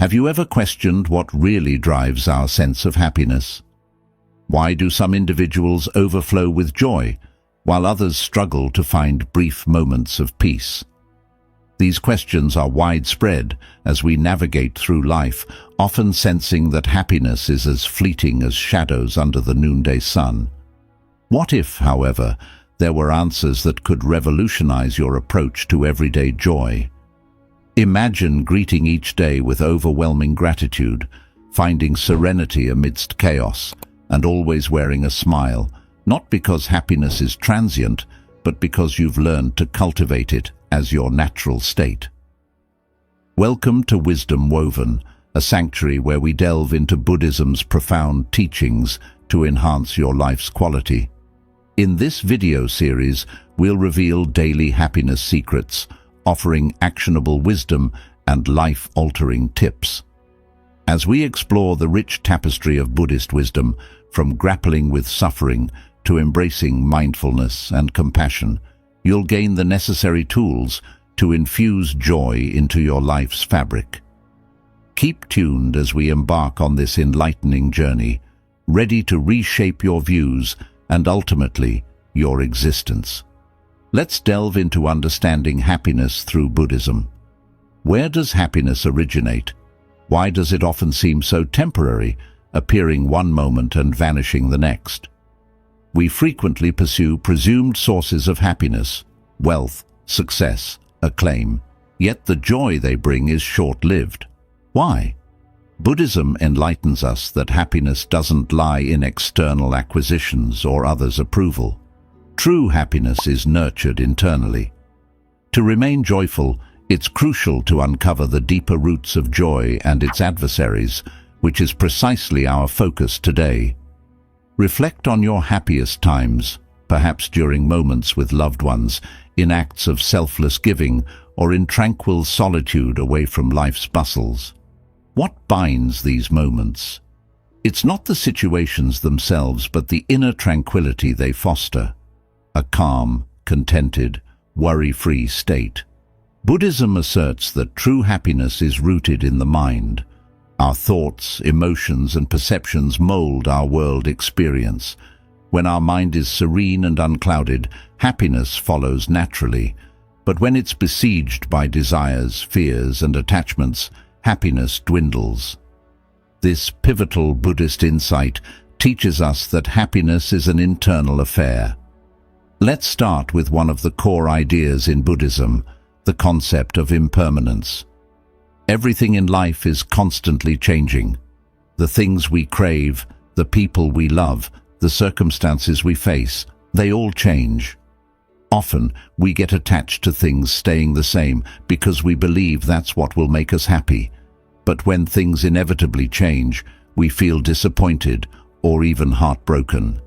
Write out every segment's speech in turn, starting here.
Have you ever questioned what really drives our sense of happiness? Why do some individuals overflow with joy, while others struggle to find brief moments of peace? These questions are widespread as we navigate through life, often sensing that happiness is as fleeting as shadows under the noonday sun. What if, however, there were answers that could revolutionize your approach to everyday joy? Imagine greeting each day with overwhelming gratitude, finding serenity amidst chaos, and always wearing a smile, not because happiness is transient, but because you've learned to cultivate it as your natural state. Welcome to Wisdom Woven, a sanctuary where we delve into Buddhism's profound teachings to enhance your life's quality. In this video series, we'll reveal daily happiness secrets, offering actionable wisdom and life-altering tips. As we explore the rich tapestry of Buddhist wisdom, from grappling with suffering to embracing mindfulness and compassion, you'll gain the necessary tools to infuse joy into your life's fabric. Keep tuned as we embark on this enlightening journey, ready to reshape your views and ultimately your existence. Let's delve into understanding happiness through Buddhism. Where does happiness originate? Why does it often seem so temporary, appearing one moment and vanishing the next? We frequently pursue presumed sources of happiness, wealth, success, acclaim, yet the joy they bring is short-lived. Why? Buddhism enlightens us that happiness doesn't lie in external acquisitions or others' approval. True happiness is nurtured internally. To remain joyful, it's crucial to uncover the deeper roots of joy and its adversaries, which is precisely our focus today. Reflect on your happiest times, perhaps during moments with loved ones, in acts of selfless giving, or in tranquil solitude away from life's bustles. What binds these moments? It's not the situations themselves, but the inner tranquility they foster. A calm, contented, worry-free state. Buddhism asserts that true happiness is rooted in the mind. Our thoughts, emotions, and perceptions mold our world experience. When our mind is serene and unclouded, happiness follows naturally. But when it's besieged by desires, fears, and attachments, happiness dwindles. This pivotal Buddhist insight teaches us that happiness is an internal affair. Let's start with one of the core ideas in Buddhism, the concept of impermanence. Everything in life is constantly changing. The things we crave, the people we love, the circumstances we face, they all change. Often, we get attached to things staying the same because we believe that's what will make us happy. But when things inevitably change, we feel disappointed or even heartbroken.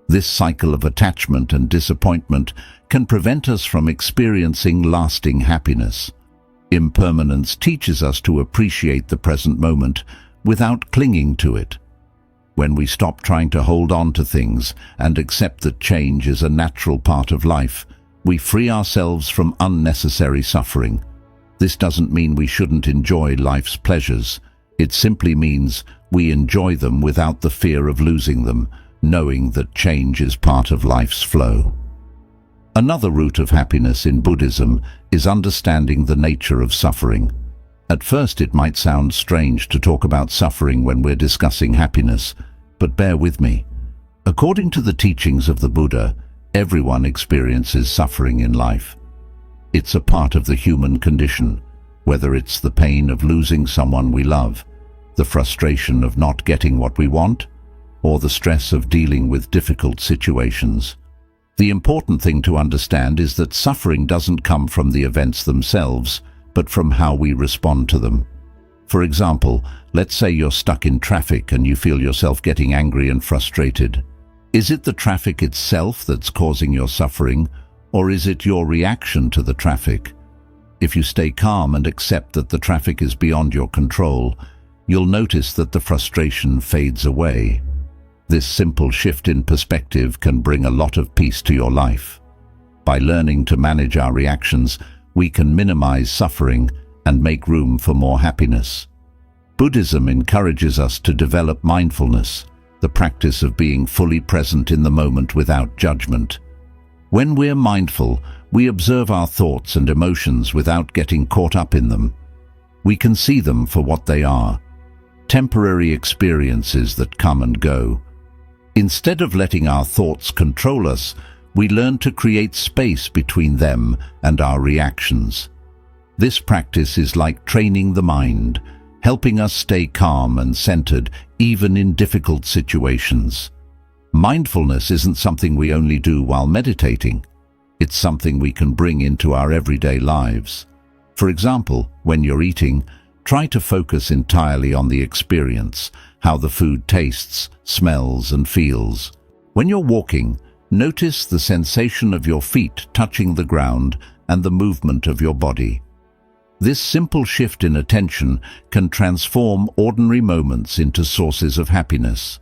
This cycle of attachment and disappointment can prevent us from experiencing lasting happiness. Impermanence teaches us to appreciate the present moment without clinging to it. When we stop trying to hold on to things and accept that change is a natural part of life, we free ourselves from unnecessary suffering. This doesn't mean we shouldn't enjoy life's pleasures. It simply means we enjoy them without the fear of losing them, knowing that change is part of life's flow. Another root of happiness in Buddhism is understanding the nature of suffering. At first, it might sound strange to talk about suffering when we're discussing happiness, but bear with me. According to the teachings of the Buddha, everyone experiences suffering in life. It's a part of the human condition, whether it's the pain of losing someone we love, the frustration of not getting what we want, or the stress of dealing with difficult situations. The important thing to understand is that suffering doesn't come from the events themselves, but from how we respond to them. For example, let's say you're stuck in traffic and you feel yourself getting angry and frustrated. Is it the traffic itself that's causing your suffering, or is it your reaction to the traffic? If you stay calm and accept that the traffic is beyond your control, you'll notice that the frustration fades away. This simple shift in perspective can bring a lot of peace to your life. By learning to manage our reactions, we can minimize suffering and make room for more happiness. Buddhism encourages us to develop mindfulness, the practice of being fully present in the moment without judgment. When we're mindful, we observe our thoughts and emotions without getting caught up in them. We can see them for what they are, temporary experiences that come and go. Instead of letting our thoughts control us, we learn to create space between them and our reactions. This practice is like training the mind, helping us stay calm and centered even in difficult situations. Mindfulness isn't something we only do while meditating. It's something we can bring into our everyday lives. For example, when you're eating, try to focus entirely on the experience, how the food tastes, smells, and feels. When you're walking, notice the sensation of your feet touching the ground and the movement of your body. This simple shift in attention can transform ordinary moments into sources of happiness.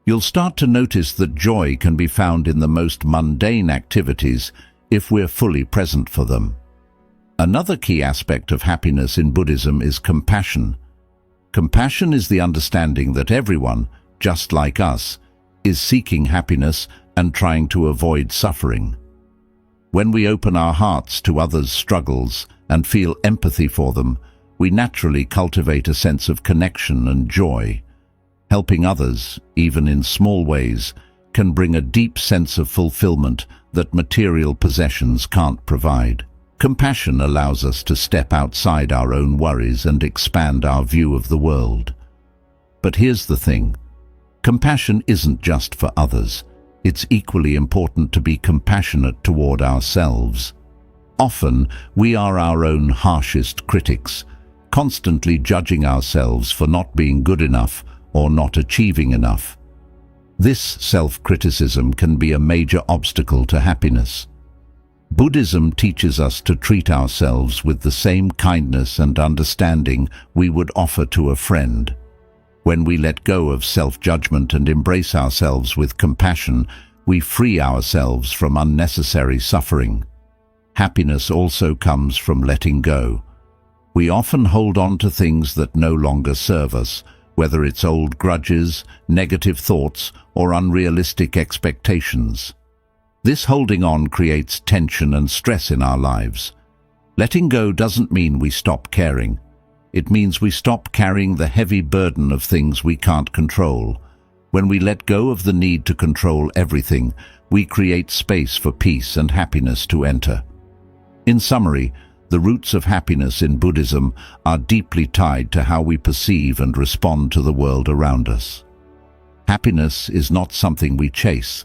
You'll start to notice that joy can be found in the most mundane activities if we're fully present for them. Another key aspect of happiness in Buddhism is compassion. Compassion is the understanding that everyone, just like us, is seeking happiness and trying to avoid suffering. When we open our hearts to others' struggles and feel empathy for them, we naturally cultivate a sense of connection and joy. Helping others, even in small ways, can bring a deep sense of fulfillment that material possessions can't provide. Compassion allows us to step outside our own worries and expand our view of the world. But here's the thing. Compassion isn't just for others. It's equally important to be compassionate toward ourselves. Often, we are our own harshest critics, constantly judging ourselves for not being good enough or not achieving enough. This self-criticism can be a major obstacle to happiness. Buddhism teaches us to treat ourselves with the same kindness and understanding we would offer to a friend. When we let go of self-judgment and embrace ourselves with compassion, we free ourselves from unnecessary suffering. Happiness also comes from letting go. We often hold on to things that no longer serve us, whether it's old grudges, negative thoughts, or unrealistic expectations. This holding on creates tension and stress in our lives. Letting go doesn't mean we stop caring. It means we stop carrying the heavy burden of things we can't control. When we let go of the need to control everything, we create space for peace and happiness to enter. In summary, the roots of happiness in Buddhism are deeply tied to how we perceive and respond to the world around us. Happiness is not something we chase.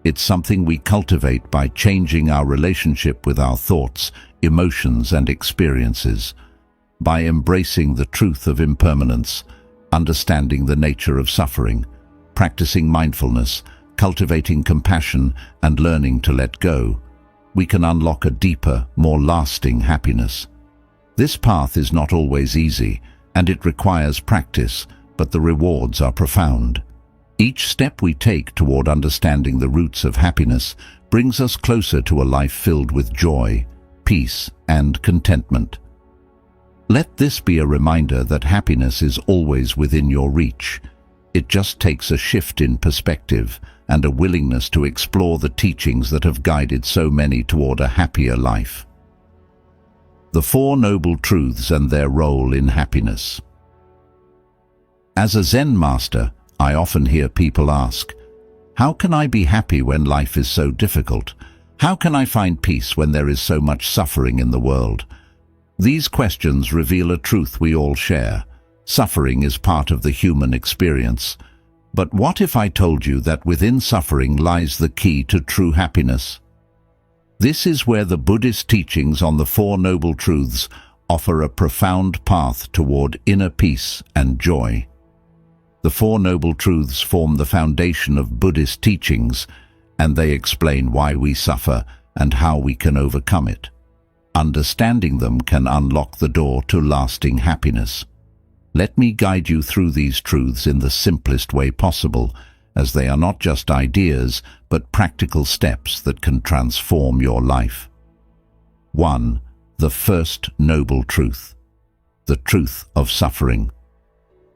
It's something we cultivate by changing our relationship with our thoughts, emotions, and experiences. By embracing the truth of impermanence, understanding the nature of suffering, practicing mindfulness, cultivating compassion, and learning to let go, we can unlock a deeper, more lasting happiness. This path is not always easy, and it requires practice, but the rewards are profound. Each step we take toward understanding the roots of happiness brings us closer to a life filled with joy, peace, and contentment. Let this be a reminder that happiness is always within your reach. It just takes a shift in perspective and a willingness to explore the teachings that have guided so many toward a happier life. The Four Noble Truths and their role in happiness. As a Zen master, I often hear people ask, how can I be happy when life is so difficult? How can I find peace when there is so much suffering in the world? These questions reveal a truth we all share. Suffering is part of the human experience. But what if I told you that within suffering lies the key to true happiness? This is where the Buddhist teachings on the Four Noble Truths offer a profound path toward inner peace and joy. The Four Noble Truths form the foundation of Buddhist teachings, and they explain why we suffer and how we can overcome it. Understanding them can unlock the door to lasting happiness. Let me guide you through these truths in the simplest way possible, as they are not just ideas, but practical steps that can transform your life. 1. The first noble truth. The truth of suffering.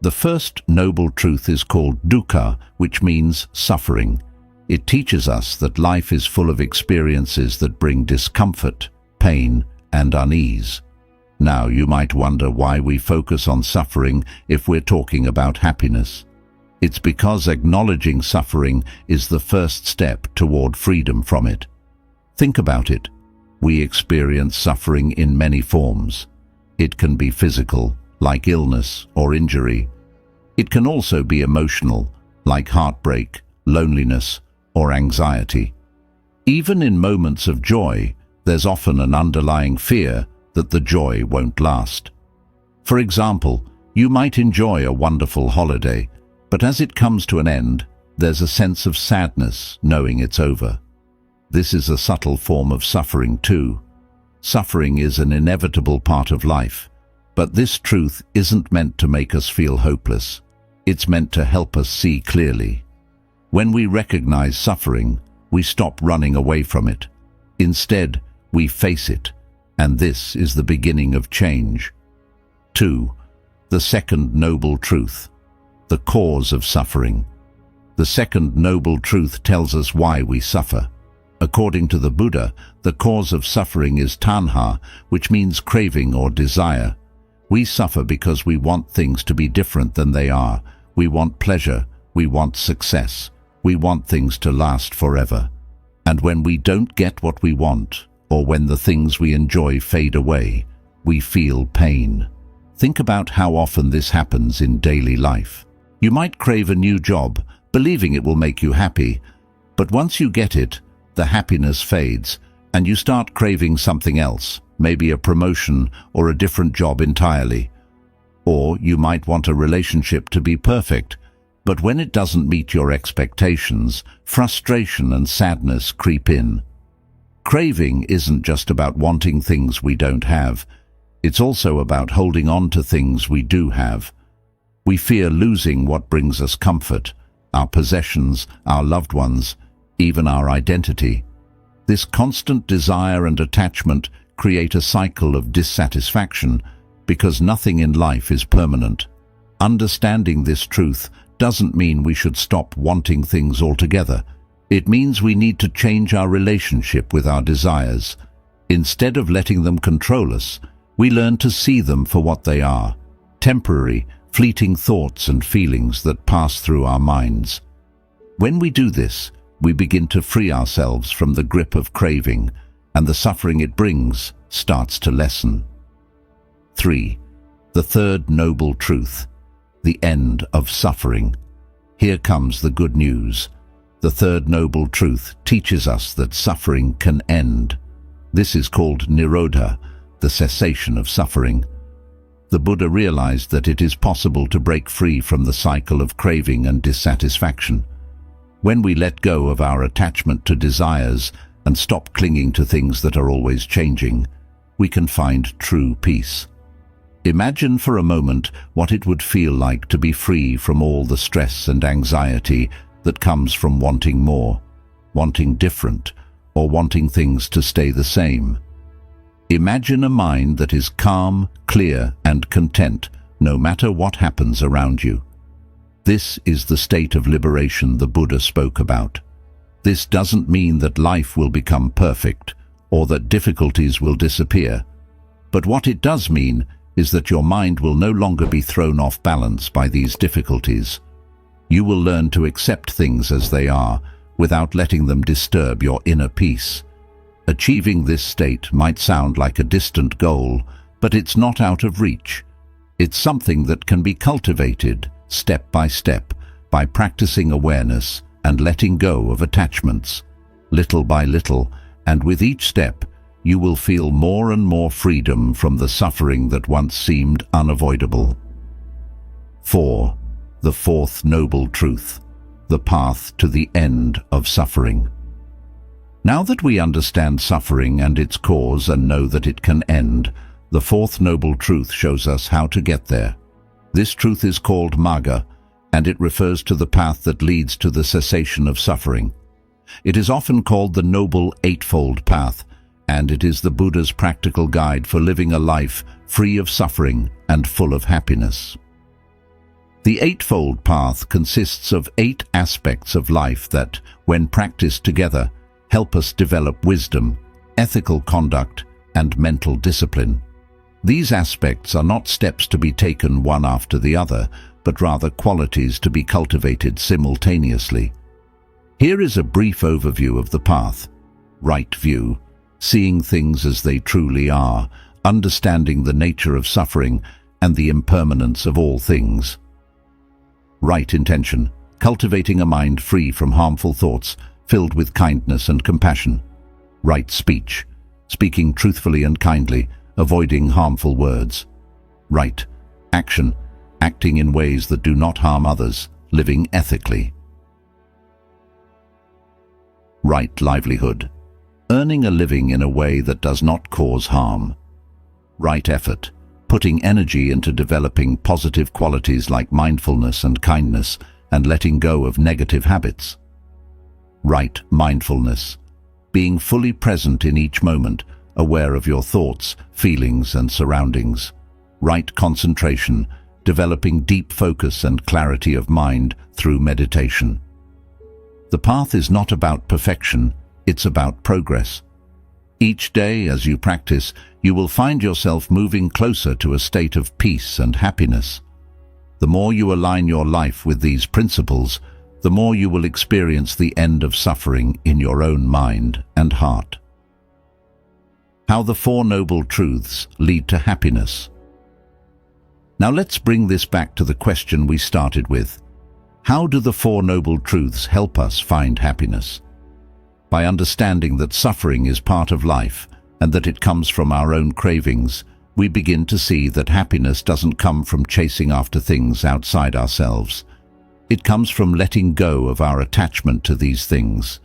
The first noble truth is called dukkha, which means suffering. It teaches us that life is full of experiences that bring discomfort, pain, and unease. Now, you might wonder why we focus on suffering if we're talking about happiness. It's because acknowledging suffering is the first step toward freedom from it. Think about it. We experience suffering in many forms. It can be physical, like illness or injury. It can also be emotional, like heartbreak, loneliness, or anxiety. Even in moments of joy, there's often an underlying fear that the joy won't last. For example, you might enjoy a wonderful holiday, but as it comes to an end, there's a sense of sadness knowing it's over. This is a subtle form of suffering too. Suffering is an inevitable part of life, but this truth isn't meant to make us feel hopeless. It's meant to help us see clearly. When we recognize suffering, we stop running away from it. Instead, we face it, and this is the beginning of change. 2. The second noble truth, the cause of suffering. The second noble truth tells us why we suffer. According to the Buddha, the cause of suffering is tanha, which means craving or desire. We suffer because we want things to be different than they are. We want pleasure, we want success, we want things to last forever. And when we don't get what we want, or when the things we enjoy fade away, we feel pain. Think about how often this happens in daily life. You might crave a new job, believing it will make you happy, but once you get it, the happiness fades, and you start craving something else, maybe a promotion or a different job entirely. Or you might want a relationship to be perfect, but when it doesn't meet your expectations, frustration and sadness creep in. Craving isn't just about wanting things we don't have. It's also about holding on to things we do have. We fear losing what brings us comfort, our possessions, our loved ones, even our identity. This constant desire and attachment create a cycle of dissatisfaction because nothing in life is permanent. Understanding this truth doesn't mean we should stop wanting things altogether. It means we need to change our relationship with our desires. Instead of letting them control us, we learn to see them for what they are, temporary, fleeting thoughts and feelings that pass through our minds. When we do this, we begin to free ourselves from the grip of craving, and the suffering it brings starts to lessen. 3. The third noble truth, the end of suffering. Here comes the good news. The third noble truth teaches us that suffering can end. This is called nirodha, the cessation of suffering. The Buddha realized that it is possible to break free from the cycle of craving and dissatisfaction. When we let go of our attachment to desires and stop clinging to things that are always changing, we can find true peace. Imagine for a moment what it would feel like to be free from all the stress and anxiety that comes from wanting more, wanting different, or wanting things to stay the same. Imagine a mind that is calm, clear, and content, no matter what happens around you. This is the state of liberation the Buddha spoke about. This doesn't mean that life will become perfect, or that difficulties will disappear. But what it does mean is that your mind will no longer be thrown off balance by these difficulties. You will learn to accept things as they are, without letting them disturb your inner peace. Achieving this state might sound like a distant goal, but it's not out of reach. It's something that can be cultivated, step by step, by practicing awareness and letting go of attachments. Little by little, and with each step, you will feel more and more freedom from the suffering that once seemed unavoidable. 4. The fourth noble truth, the path to the end of suffering. Now that we understand suffering and its cause and know that it can end, the fourth noble truth shows us how to get there. This truth is called magga, and it refers to the path that leads to the cessation of suffering. It is often called the Noble Eightfold Path, and it is the Buddha's practical guide for living a life free of suffering and full of happiness. The Eightfold Path consists of 8 aspects of life that, when practiced together, help us develop wisdom, ethical conduct, and mental discipline. These aspects are not steps to be taken one after the other, but rather qualities to be cultivated simultaneously. Here is a brief overview of the path. Right view, seeing things as they truly are, understanding the nature of suffering and the impermanence of all things. Right intention, cultivating a mind free from harmful thoughts, filled with kindness and compassion. Right speech, speaking truthfully and kindly, avoiding harmful words. Right action, acting in ways that do not harm others, living ethically. Right livelihood, earning a living in a way that does not cause harm. Right effort, putting energy into developing positive qualities like mindfulness and kindness and letting go of negative habits. Right mindfulness, being fully present in each moment, aware of your thoughts, feelings and surroundings. Right concentration, developing deep focus and clarity of mind through meditation. The path is not about perfection, it's about progress. Each day, as you practice, you will find yourself moving closer to a state of peace and happiness. The more you align your life with these principles, the more you will experience the end of suffering in your own mind and heart. How the Four Noble Truths lead to happiness. Now let's bring this back to the question we started with. How do the Four Noble Truths help us find happiness? By understanding that suffering is part of life and that it comes from our own cravings, we begin to see that happiness doesn't come from chasing after things outside ourselves. It comes from letting go of our attachment to these things.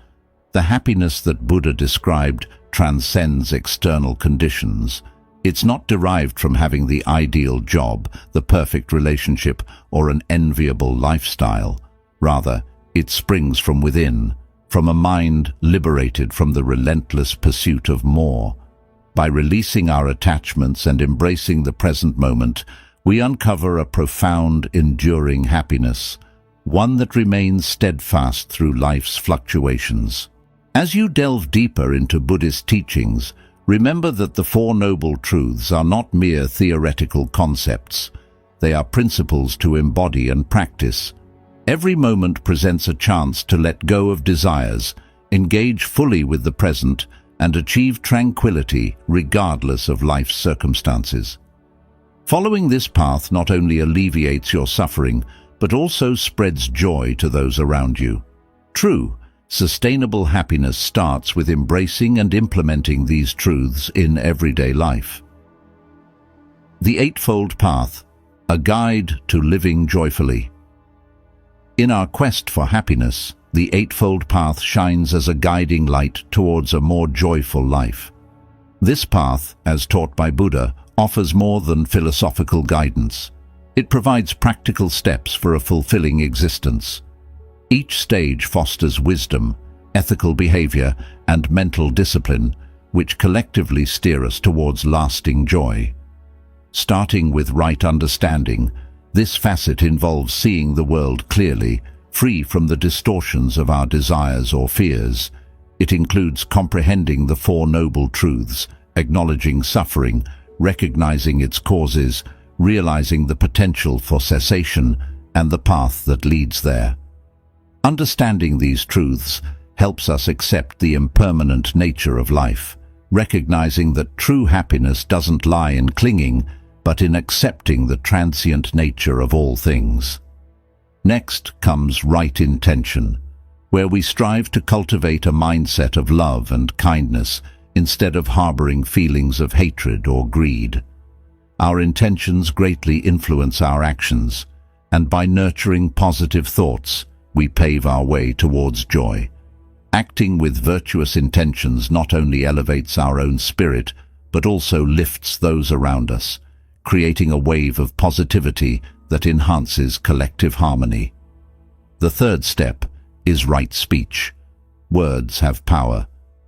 The happiness that Buddha described transcends external conditions. It's not derived from having the ideal job, the perfect relationship, or an enviable lifestyle. Rather, it springs from within, from a mind liberated from the relentless pursuit of more. By releasing our attachments and embracing the present moment, we uncover a profound, enduring happiness, one that remains steadfast through life's fluctuations. As you delve deeper into Buddhist teachings, remember that the Four Noble Truths are not mere theoretical concepts. They are principles to embody and practice. Every moment presents a chance to let go of desires, engage fully with the present, and achieve tranquility regardless of life's circumstances. Following this path not only alleviates your suffering, but also spreads joy to those around you. True, sustainable happiness starts with embracing and implementing these truths in everyday life. The Eightfold Path, a guide to living joyfully. In our quest for happiness, the Eightfold Path shines as a guiding light towards a more joyful life. This path, as taught by Buddha, offers more than philosophical guidance. It provides practical steps for a fulfilling existence. Each stage fosters wisdom, ethical behavior, and mental discipline, which collectively steer us towards lasting joy. Starting with right understanding, this facet involves seeing the world clearly, free from the distortions of our desires or fears. It includes comprehending the Four Noble Truths, acknowledging suffering, recognizing its causes, realizing the potential for cessation, and the path that leads there. Understanding these truths helps us accept the impermanent nature of life, recognizing that true happiness doesn't lie in clinging, but in accepting the transient nature of all things. Next comes right intention, where we strive to cultivate a mindset of love and kindness instead of harboring feelings of hatred or greed. Our intentions greatly influence our actions, and by nurturing positive thoughts, we pave our way towards joy. Acting with virtuous intentions not only elevates our own spirit, but also lifts those around us, creating a wave of positivity that enhances collective harmony. The third step is right speech. Words have power.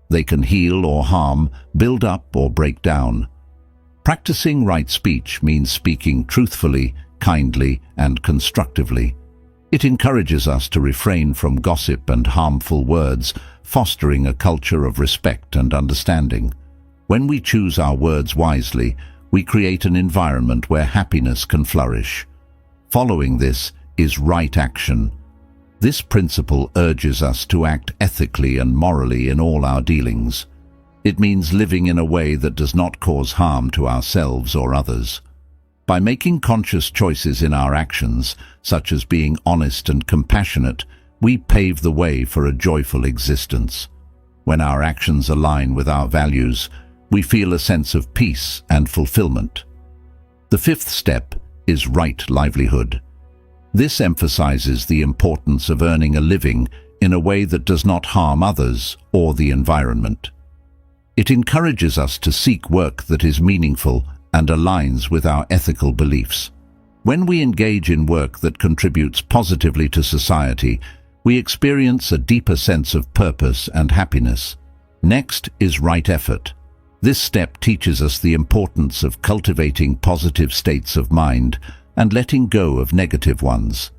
They can heal or harm, build up or break down. Practicing right speech means speaking truthfully, kindly and constructively. It encourages us to refrain from gossip and harmful words, fostering a culture of respect and understanding. When we choose our words wisely, we create an environment where happiness can flourish. Following this is right action. This principle urges us to act ethically and morally in all our dealings. It means living in a way that does not cause harm to ourselves or others. By making conscious choices in our actions, such as being honest and compassionate, we pave the way for a joyful existence. When our actions align with our values, we feel a sense of peace and fulfillment. The fifth step is right livelihood. This emphasizes the importance of earning a living in a way that does not harm others or the environment. It encourages us to seek work that is meaningful and aligns with our ethical beliefs. When we engage in work that contributes positively to society, we experience a deeper sense of purpose and happiness. Next is right effort. This step teaches us the importance of cultivating positive states of mind and letting go of negative ones.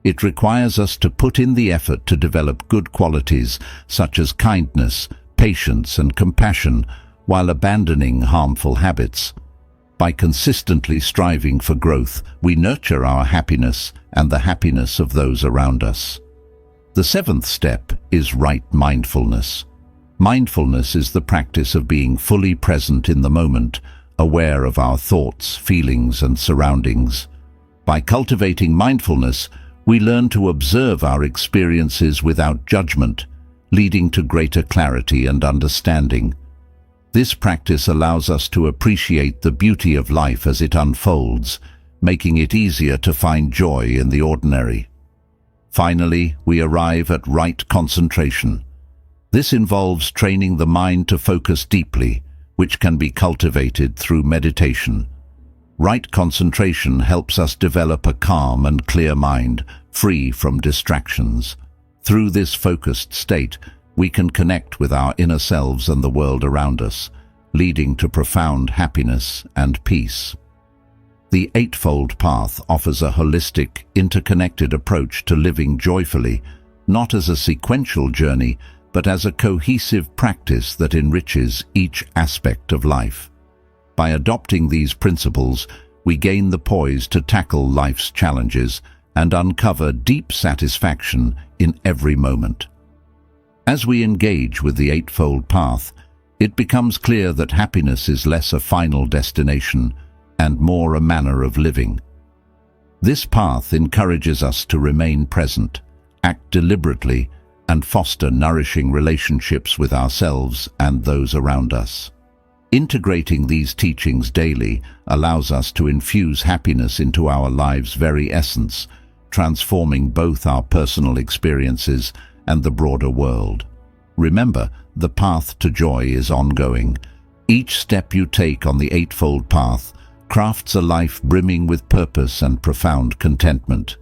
It requires us to put in the effort to develop good qualities such as kindness, patience, and compassion, while abandoning harmful habits. By consistently striving for growth, we nurture our happiness and the happiness of those around us. The seventh step is right mindfulness. Mindfulness is the practice of being fully present in the moment, aware of our thoughts, feelings, and surroundings. By cultivating mindfulness, we learn to observe our experiences without judgment, leading to greater clarity and understanding. This practice allows us to appreciate the beauty of life as it unfolds, making it easier to find joy in the ordinary. Finally, we arrive at right concentration. This involves training the mind to focus deeply, which can be cultivated through meditation. Right concentration helps us develop a calm and clear mind, free from distractions. Through this focused state, we can connect with our inner selves and the world around us, leading to profound happiness and peace. The Eightfold Path offers a holistic, interconnected approach to living joyfully, not as a sequential journey, but as a cohesive practice that enriches each aspect of life. By adopting these principles, we gain the poise to tackle life's challenges and uncover deep satisfaction in every moment. As we engage with the Eightfold Path, it becomes clear that happiness is less a final destination and more a manner of living. This path encourages us to remain present, act deliberately, and foster nourishing relationships with ourselves and those around us. Integrating these teachings daily allows us to infuse happiness into our lives' very essence, transforming both our personal experiences and the broader world. Remember, the path to joy is ongoing. Each step you take on the Eightfold Path crafts a life brimming with purpose and profound contentment.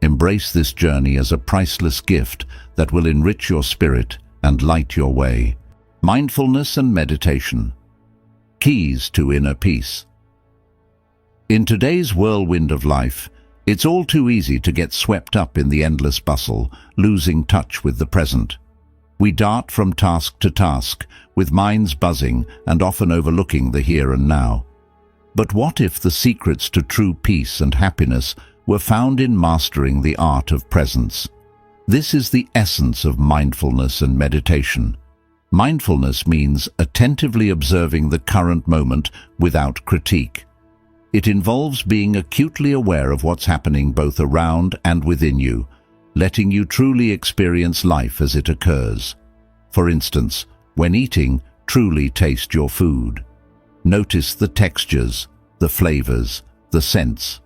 Embrace this journey as a priceless gift that will enrich your spirit and light your way. Mindfulness and meditation. Keys to inner peace. In today's whirlwind of life, it's all too easy to get swept up in the endless bustle, losing touch with the present. We dart from task to task, with minds buzzing and often overlooking the here and now. But what if the secrets to true peace and happiness were found in mastering the art of presence? This is the essence of mindfulness and meditation. Mindfulness means attentively observing the current moment without critique. It involves being acutely aware of what's happening both around and within you, letting you truly experience life as it occurs. For instance, when eating, truly taste your food. Notice the textures, the flavors, the scents.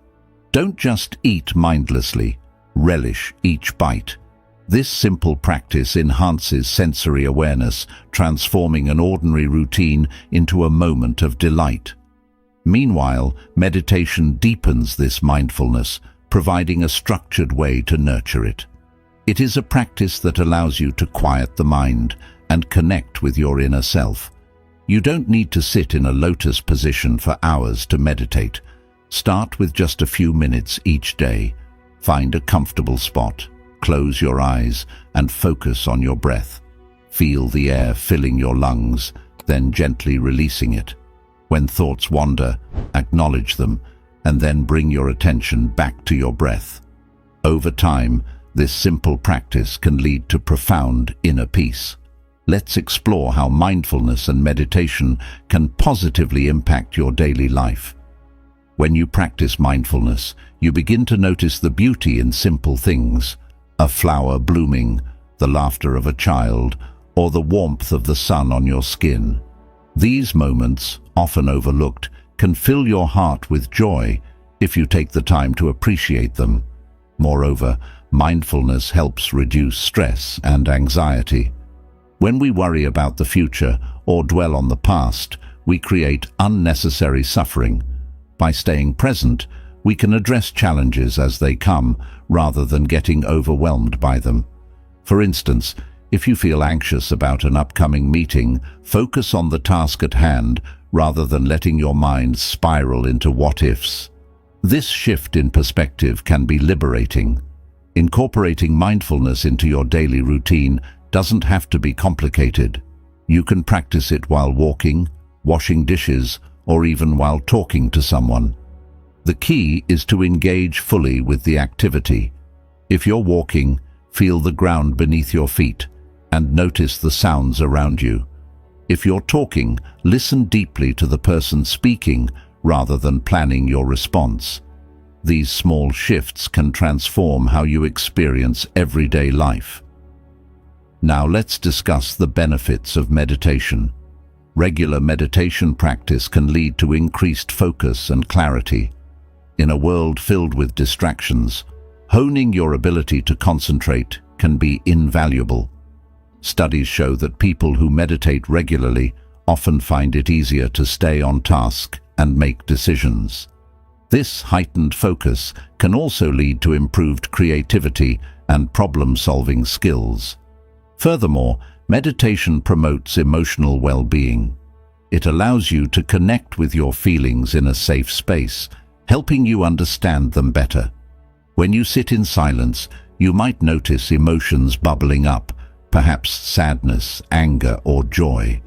Don't just eat mindlessly, relish each bite. This simple practice enhances sensory awareness, transforming an ordinary routine into a moment of delight. Meanwhile, meditation deepens this mindfulness, providing a structured way to nurture it. It is a practice that allows you to quiet the mind and connect with your inner self. You don't need to sit in a lotus position for hours to meditate. Start with just a few minutes each day. Find a comfortable spot, close your eyes, and focus on your breath. Feel the air filling your lungs, then gently releasing it. When thoughts wander, acknowledge them, and then bring your attention back to your breath. Over time, this simple practice can lead to profound inner peace. Let's explore how mindfulness and meditation can positively impact your daily life. When you practice mindfulness, you begin to notice the beauty in simple things: a flower blooming, the laughter of a child, or the warmth of the sun on your skin. These moments, often overlooked, can fill your heart with joy if you take the time to appreciate them. Moreover, mindfulness helps reduce stress and anxiety. When we worry about the future or dwell on the past, we create unnecessary suffering. By staying present, we can address challenges as they come, rather than getting overwhelmed by them. For instance, if you feel anxious about an upcoming meeting, focus on the task at hand rather than letting your mind spiral into what-ifs. This shift in perspective can be liberating. Incorporating mindfulness into your daily routine doesn't have to be complicated. You can practice it while walking, washing dishes, or even while talking to someone. The key is to engage fully with the activity. If you're walking, feel the ground beneath your feet and notice the sounds around you. If you're talking, listen deeply to the person speaking rather than planning your response. These small shifts can transform how you experience everyday life. Now let's discuss the benefits of meditation. Regular meditation practice can lead to increased focus and clarity. In a world filled with distractions, honing your ability to concentrate can be invaluable. Studies show that people who meditate regularly often find it easier to stay on task and make decisions. This heightened focus can also lead to improved creativity and problem-solving skills. Furthermore, meditation promotes emotional well-being. It allows you to connect with your feelings in a safe space, helping you understand them better. When you sit in silence, you might notice emotions bubbling up, perhaps sadness, anger, or joy.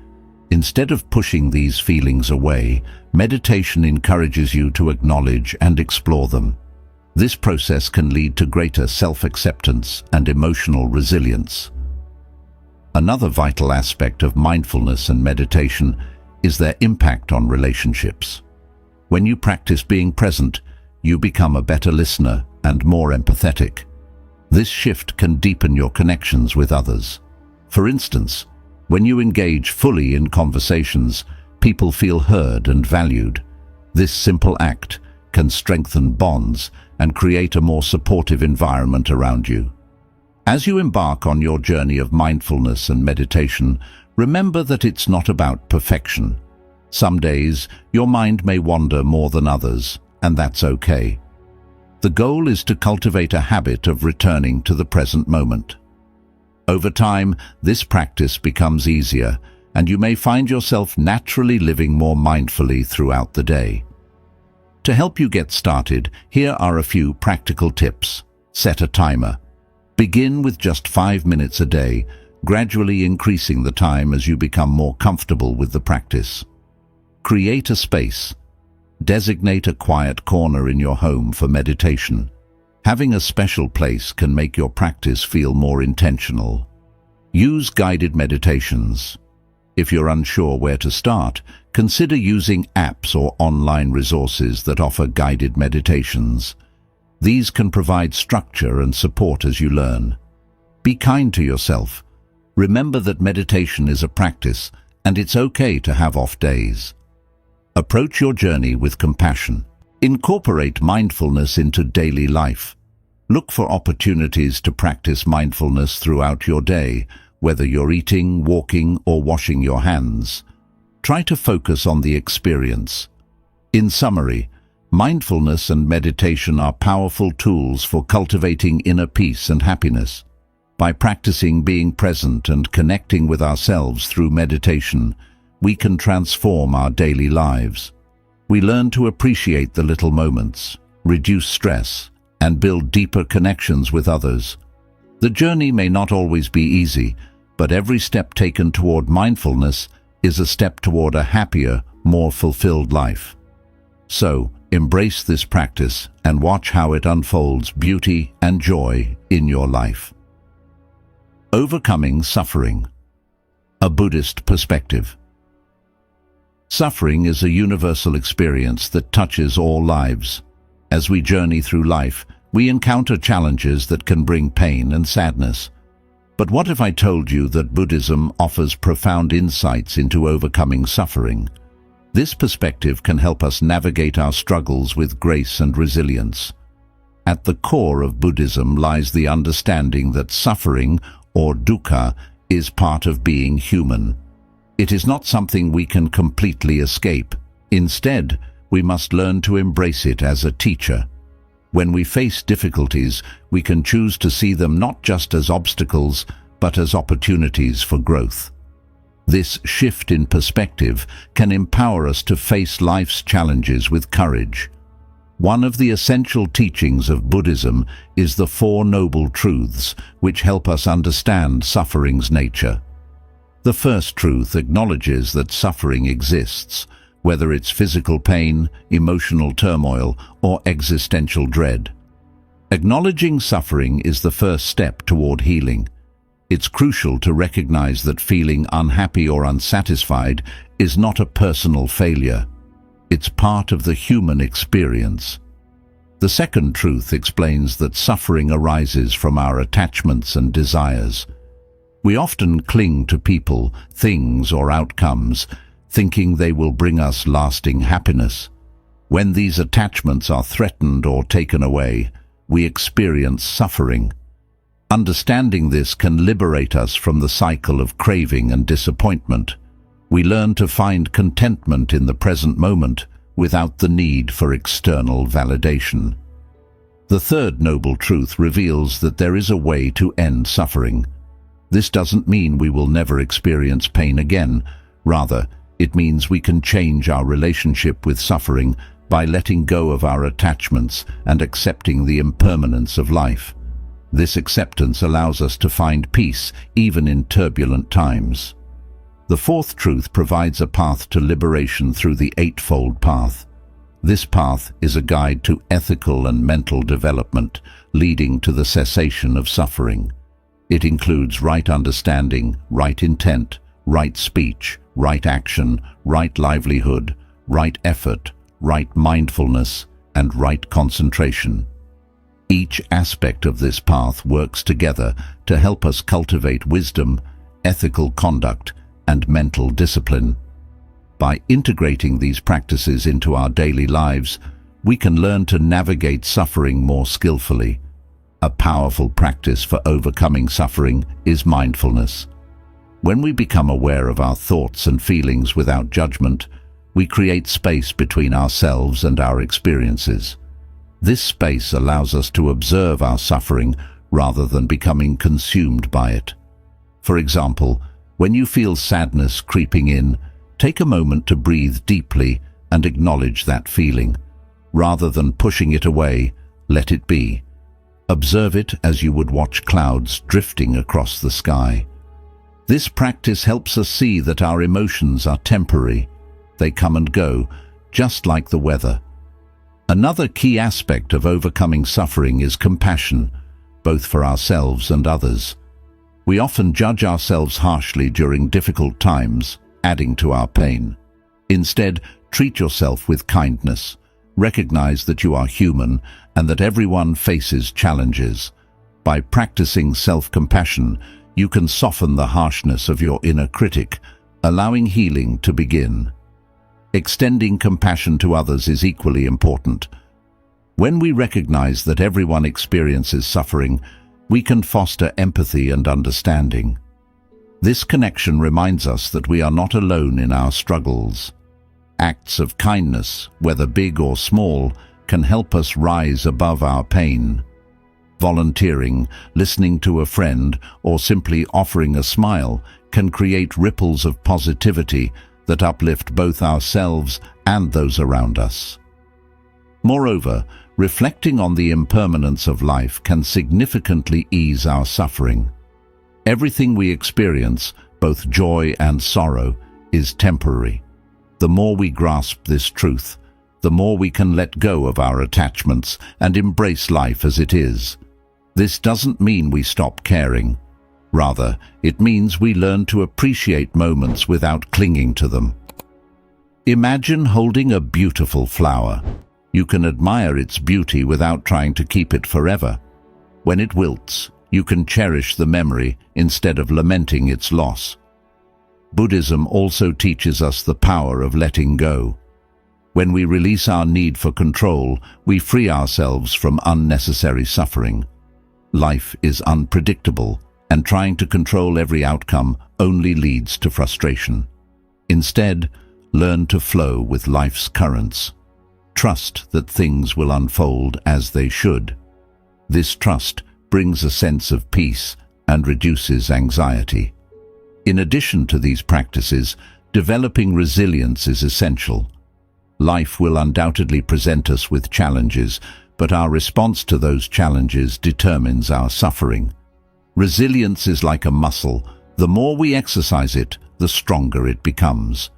Instead of pushing these feelings away, meditation encourages you to acknowledge and explore them. This process can lead to greater self-acceptance and emotional resilience. Another vital aspect of mindfulness and meditation is their impact on relationships. When you practice being present, you become a better listener and more empathetic. This shift can deepen your connections with others. For instance, when you engage fully in conversations, people feel heard and valued. This simple act can strengthen bonds and create a more supportive environment around you. As you embark on your journey of mindfulness and meditation, remember that it's not about perfection. Some days, your mind may wander more than others, and that's okay. The goal is to cultivate a habit of returning to the present moment. Over time, this practice becomes easier, and you may find yourself naturally living more mindfully throughout the day. To help you get started, here are a few practical tips. Set a timer. Begin with just 5 minutes a day, gradually increasing the time as you become more comfortable with the practice. Create a space. Designate a quiet corner in your home for meditation. Having a special place can make your practice feel more intentional. Use guided meditations. If you're unsure where to start, consider using apps or online resources that offer guided meditations. These can provide structure and support as you learn. Be kind to yourself. Remember that meditation is a practice, and it's okay to have off days. Approach your journey with compassion. Incorporate mindfulness into daily life. Look for opportunities to practice mindfulness throughout your day, whether you're eating, walking, or washing your hands. Try to focus on the experience. In summary, mindfulness and meditation are powerful tools for cultivating inner peace and happiness. By practicing being present and connecting with ourselves through meditation, we can transform our daily lives. we learn to appreciate the little moments, reduce stress, and build deeper connections with others. The journey may not always be easy, but every step taken toward mindfulness is a step toward a happier, more fulfilled life. So, embrace this practice and watch how it unfolds beauty and joy in your life. Overcoming suffering. A Buddhist perspective. Suffering is a universal experience that touches all lives. As we journey through life, we encounter challenges that can bring pain and sadness. But what if I told you that Buddhism offers profound insights into overcoming suffering? This perspective can help us navigate our struggles with grace and resilience. At the core of Buddhism lies the understanding that suffering, or dukkha, is part of being human. It is not something we can completely escape. Instead, we must learn to embrace it as a teacher. When we face difficulties, we can choose to see them not just as obstacles, but as opportunities for growth. This shift in perspective can empower us to face life's challenges with courage. One of the essential teachings of Buddhism is the Four Noble Truths, which help us understand suffering's nature. The first truth acknowledges that suffering exists, whether it's physical pain, emotional turmoil, or existential dread. Acknowledging suffering is the first step toward healing. It's crucial to recognize that feeling unhappy or unsatisfied is not a personal failure. It's part of the human experience. The second truth explains that suffering arises from our attachments and desires. We often cling to people, things, or outcomes, thinking they will bring us lasting happiness. When these attachments are threatened or taken away, we experience suffering. Understanding this can liberate us from the cycle of craving and disappointment. We learn to find contentment in the present moment without the need for external validation. The third noble truth reveals that there is a way to end suffering. This doesn't mean we will never experience pain again. Rather, it means we can change our relationship with suffering by letting go of our attachments and accepting the impermanence of life. This acceptance allows us to find peace even in turbulent times. The fourth truth provides a path to liberation through the eightfold path. This path is a guide to ethical and mental development, leading to the cessation of suffering. It includes right understanding, right intent, right speech, right action, right livelihood, right effort, right mindfulness, and right concentration. Each aspect of this path works together to help us cultivate wisdom, ethical conduct, and mental discipline. By integrating these practices into our daily lives, we can learn to navigate suffering more skillfully. A powerful practice for overcoming suffering is mindfulness. When we become aware of our thoughts and feelings without judgment, we create space between ourselves and our experiences. This space allows us to observe our suffering rather than becoming consumed by it. For example, when you feel sadness creeping in, take a moment to breathe deeply and acknowledge that feeling. Rather than pushing it away, let it be. Observe it as you would watch clouds drifting across the sky. This practice helps us see that our emotions are temporary. They come and go, just like the weather. Another key aspect of overcoming suffering is compassion, both for ourselves and others. We often judge ourselves harshly during difficult times, adding to our pain. Instead, treat yourself with kindness. Recognize that you are human and that everyone faces challenges. By practicing self-compassion, you can soften the harshness of your inner critic, allowing healing to begin. Extending compassion to others is equally important. When we recognize that everyone experiences suffering, we can foster empathy and understanding. This connection reminds us that we are not alone in our struggles. Acts of kindness, whether big or small, can help us rise above our pain. Volunteering, listening to a friend, or simply offering a smile can create ripples of positivity that uplift both ourselves and those around us. Moreover, reflecting on the impermanence of life can significantly ease our suffering. Everything we experience, both joy and sorrow, is temporary. The more we grasp this truth, the more we can let go of our attachments and embrace life as it is. This doesn't mean we stop caring. Rather, it means we learn to appreciate moments without clinging to them. Imagine holding a beautiful flower. You can admire its beauty without trying to keep it forever. When it wilts, you can cherish the memory instead of lamenting its loss. Buddhism also teaches us the power of letting go. When we release our need for control, we free ourselves from unnecessary suffering. Life is unpredictable, and trying to control every outcome only leads to frustration. Instead, learn to flow with life's currents. Trust that things will unfold as they should. This trust brings a sense of peace and reduces anxiety. In addition to these practices, developing resilience is essential. Life will undoubtedly present us with challenges, but our response to those challenges determines our suffering. Resilience is like a muscle. The more we exercise it, the stronger it becomes.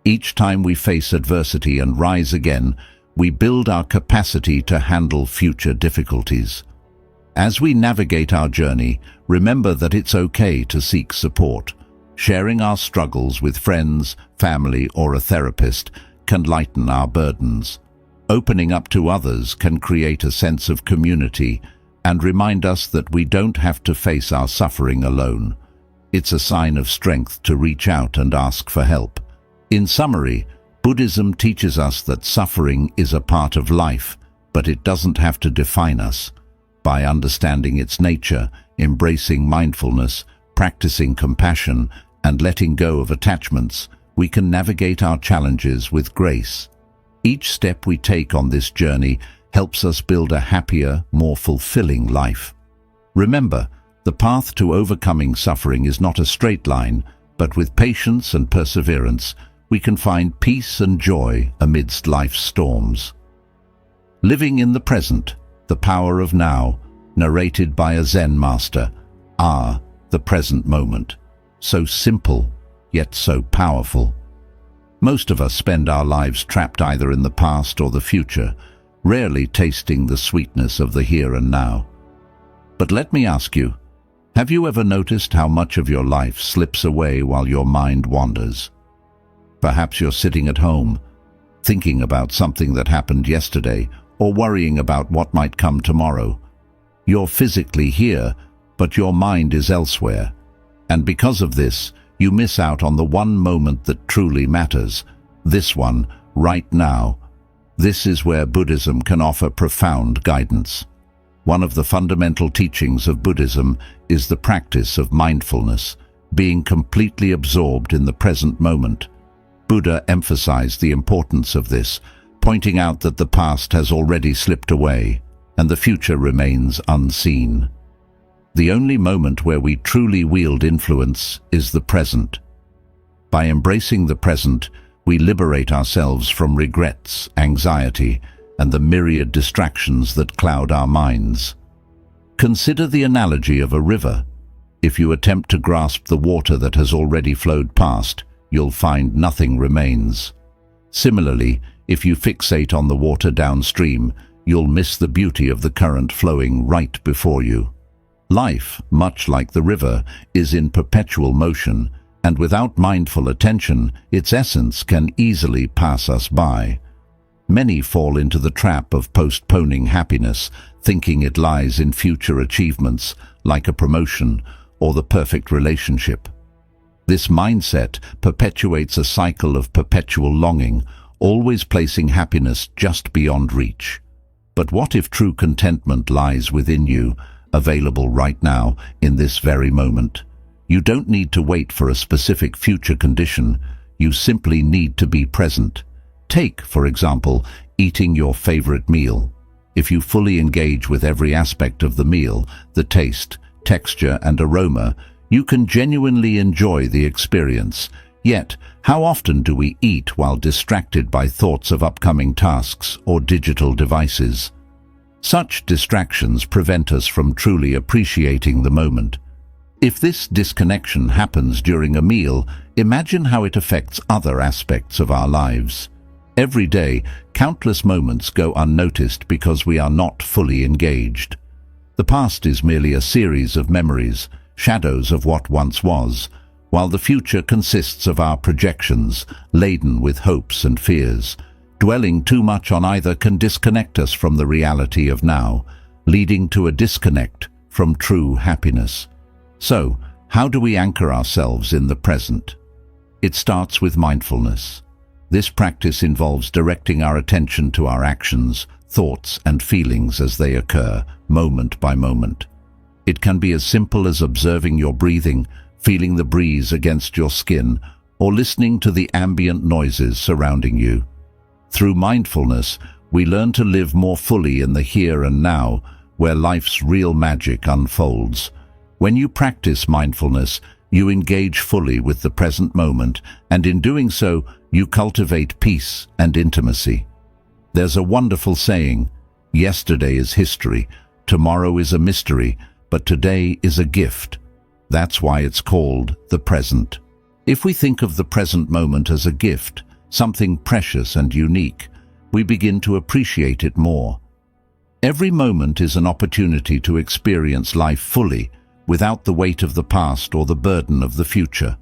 Each time we face adversity and rise again, we build our capacity to handle future difficulties. As we navigate our journey, remember that it's okay to seek support. Sharing our struggles with friends, family, or a therapist can lighten our burdens. Opening up to others can create a sense of community and remind us that we don't have to face our suffering alone. It's a sign of strength to reach out and ask for help. In summary, Buddhism teaches us that suffering is a part of life, but it doesn't have to define us. By understanding its nature, embracing mindfulness, practicing compassion, and letting go of attachments, we can navigate our challenges with grace. Each step we take on this journey helps us build a happier, more fulfilling life. Remember, the path to overcoming suffering is not a straight line, but with patience and perseverance, we can find peace and joy amidst life's storms. Living in the present, the power of now, narrated by a Zen master, the present moment. So simple, yet so powerful. Most of us spend our lives trapped either in the past or the future, rarely tasting the sweetness of the here and now. But let me ask you, have you ever noticed how much of your life slips away while your mind wanders? Perhaps you're sitting at home, thinking about something that happened yesterday, or worrying about what might come tomorrow. You're physically here, but your mind is elsewhere. And because of this, you miss out on the one moment that truly matters, this one, right now. This is where Buddhism can offer profound guidance. One of the fundamental teachings of Buddhism is the practice of mindfulness, being completely absorbed in the present moment. Buddha emphasized the importance of this, pointing out that the past has already slipped away, and the future remains unseen. The only moment where we truly wield influence is the present. By embracing the present, we liberate ourselves from regrets, anxiety, and the myriad distractions that cloud our minds. Consider the analogy of a river. If you attempt to grasp the water that has already flowed past, you'll find nothing remains. Similarly, if you fixate on the water downstream, you'll miss the beauty of the current flowing right before you. Life, much like the river, is in perpetual motion, and without mindful attention, its essence can easily pass us by. Many fall into the trap of postponing happiness, thinking it lies in future achievements, like a promotion or the perfect relationship. This mindset perpetuates a cycle of perpetual longing, always placing happiness just beyond reach. But what if true contentment lies within you, available right now, in this very moment? You don't need to wait for a specific future condition. You simply need to be present. Take, for example, eating your favorite meal. If you fully engage with every aspect of the meal, the taste, texture, and aroma, you can genuinely enjoy the experience. Yet, how often do we eat while distracted by thoughts of upcoming tasks or digital devices? Such distractions prevent us from truly appreciating the moment. If this disconnection happens during a meal, imagine how it affects other aspects of our lives. Every day, countless moments go unnoticed because we are not fully engaged. The past is merely a series of memories, shadows of what once was, while the future consists of our projections, laden with hopes and fears. Dwelling too much on either can disconnect us from the reality of now, leading to a disconnect from true happiness. So, how do we anchor ourselves in the present? It starts with mindfulness. This practice involves directing our attention to our actions, thoughts, and feelings as they occur, moment by moment. It can be as simple as observing your breathing, feeling the breeze against your skin, or listening to the ambient noises surrounding you. Through mindfulness, we learn to live more fully in the here and now, where life's real magic unfolds. When you practice mindfulness, you engage fully with the present moment, and in doing so, you cultivate peace and intimacy. There's a wonderful saying, "Yesterday is history, tomorrow is a mystery, but today is a gift." That's why it's called the present. If we think of the present moment as a gift, something precious and unique, we begin to appreciate it more. Every moment is an opportunity to experience life fully, without the weight of the past or the burden of the future.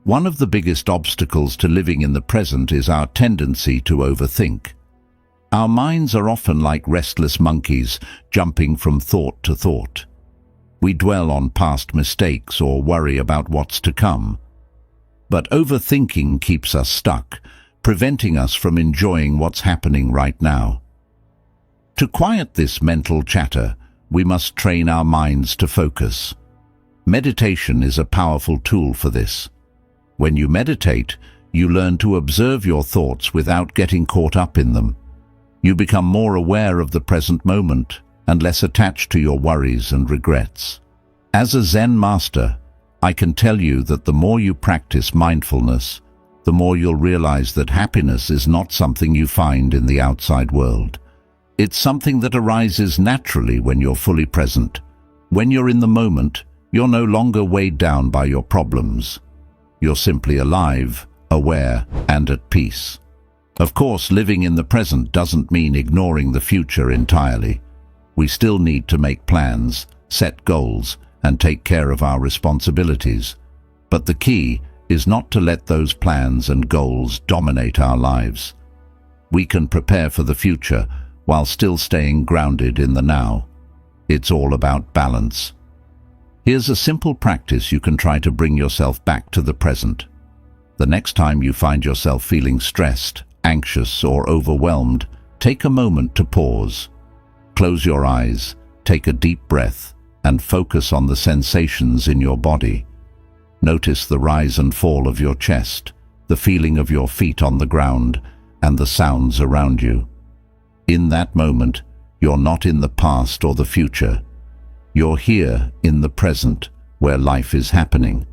One of the biggest obstacles to living in the present is our tendency to overthink. Our minds are often like restless monkeys, jumping from thought to thought. We dwell on past mistakes or worry about what's to come. But overthinking keeps us stuck, preventing us from enjoying what's happening right now. To quiet this mental chatter, we must train our minds to focus. Meditation is a powerful tool for this. When you meditate, you learn to observe your thoughts without getting caught up in them. You become more aware of the present moment and less attached to your worries and regrets. As a Zen master, I can tell you that the more you practice mindfulness, the more you'll realize that happiness is not something you find in the outside world. It's something that arises naturally when you're fully present. When you're in the moment, you're no longer weighed down by your problems. You're simply alive, aware, and at peace. Of course, living in the present doesn't mean ignoring the future entirely. We still need to make plans, set goals, and take care of our responsibilities. But the key is not to let those plans and goals dominate our lives. We can prepare for the future while still staying grounded in the now. It's all about balance. Here's a simple practice you can try to bring yourself back to the present. The next time you find yourself feeling stressed, anxious, or overwhelmed, take a moment to pause. Close your eyes, take a deep breath, and focus on the sensations in your body. Notice the rise and fall of your chest, the feeling of your feet on the ground, and the sounds around you. In that moment, you're not in the past or the future. You're here in the present, where life is happening.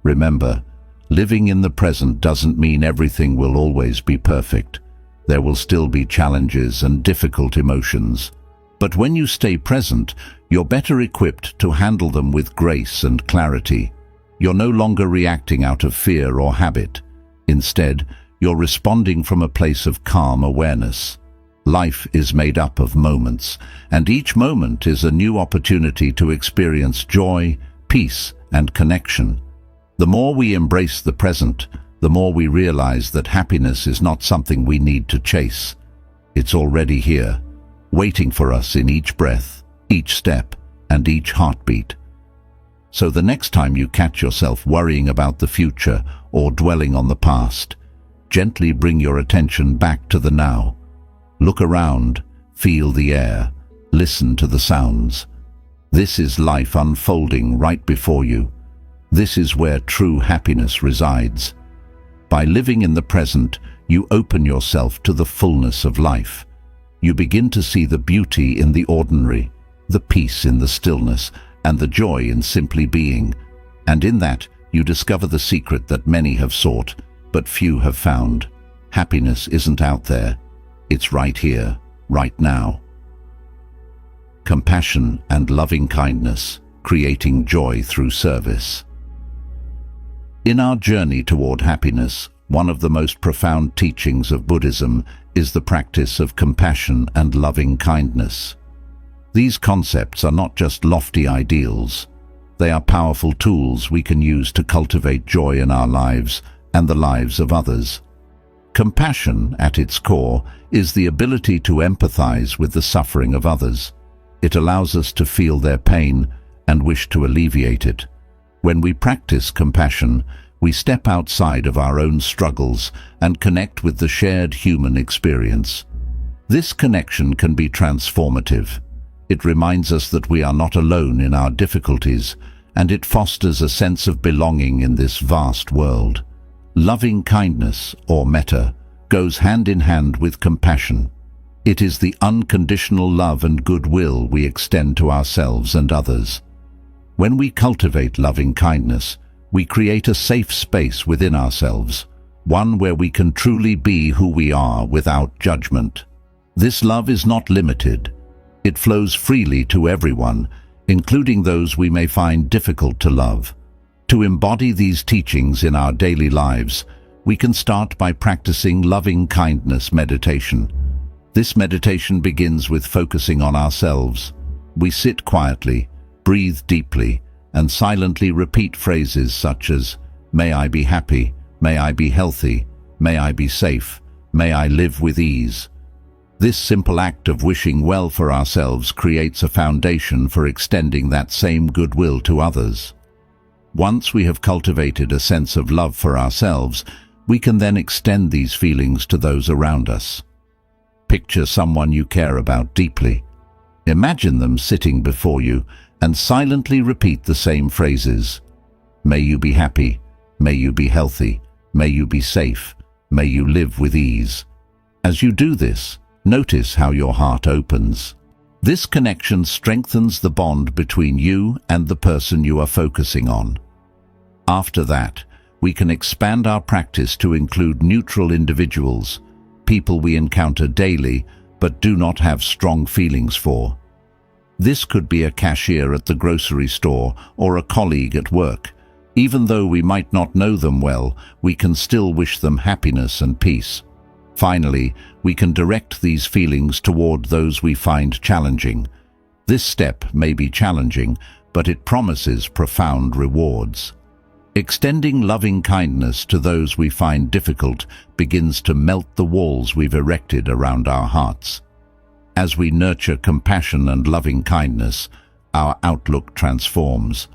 Remember, living in the present doesn't mean everything will always be perfect. There will still be challenges and difficult emotions. But when you stay present, you're better equipped to handle them with grace and clarity. You're no longer reacting out of fear or habit. Instead, you're responding from a place of calm awareness. Life is made up of moments, and each moment is a new opportunity to experience joy, peace, and connection. The more we embrace the present, the more we realize that happiness is not something we need to chase. It's already here, waiting for us in each breath, each step, and each heartbeat. So the next time you catch yourself worrying about the future or dwelling on the past, gently bring your attention back to the now. Look around, feel the air, listen to the sounds. This is life unfolding right before you. This is where true happiness resides. By living in the present, you open yourself to the fullness of life. You begin to see the beauty in the ordinary, the peace in the stillness, and the joy in simply being. And in that, you discover the secret that many have sought, but few have found. Happiness isn't out there. It's right here, right now. Compassion and loving kindness, creating joy through service. In our journey toward happiness, one of the most profound teachings of Buddhism is the practice of compassion and loving kindness. These concepts are not just lofty ideals. They are powerful tools we can use to cultivate joy in our lives and the lives of others. Compassion, at its core, is the ability to empathize with the suffering of others. It allows us to feel their pain and wish to alleviate it. When we practice compassion, we step outside of our own struggles and connect with the shared human experience. This connection can be transformative. It reminds us that we are not alone in our difficulties, and it fosters a sense of belonging in this vast world. Loving kindness, or metta, goes hand in hand with compassion. It is the unconditional love and goodwill we extend to ourselves and others. When we cultivate loving kindness, we create a safe space within ourselves, one where we can truly be who we are without judgment. This love is not limited. It flows freely to everyone, including those we may find difficult to love. To embody these teachings in our daily lives, we can start by practicing loving kindness meditation. This meditation begins with focusing on ourselves. We sit quietly, breathe deeply, and silently repeat phrases such as, "May I be happy, may I be healthy, may I be safe, may I live with ease." This simple act of wishing well for ourselves creates a foundation for extending that same goodwill to others. Once we have cultivated a sense of love for ourselves, we can then extend these feelings to those around us. Picture someone you care about deeply. Imagine them sitting before you and silently repeat the same phrases. May you be happy, may you be healthy, may you be safe, may you live with ease. As you do this, notice how your heart opens. This connection strengthens the bond between you and the person you are focusing on. After that, we can expand our practice to include neutral individuals, people we encounter daily but do not have strong feelings for. This could be a cashier at the grocery store or a colleague at work. Even though we might not know them well, we can still wish them happiness and peace. Finally, we can direct these feelings toward those we find challenging. This step may be challenging, but it promises profound rewards. Extending loving kindness to those we find difficult begins to melt the walls we've erected around our hearts. As we nurture compassion and loving kindness, our outlook transforms.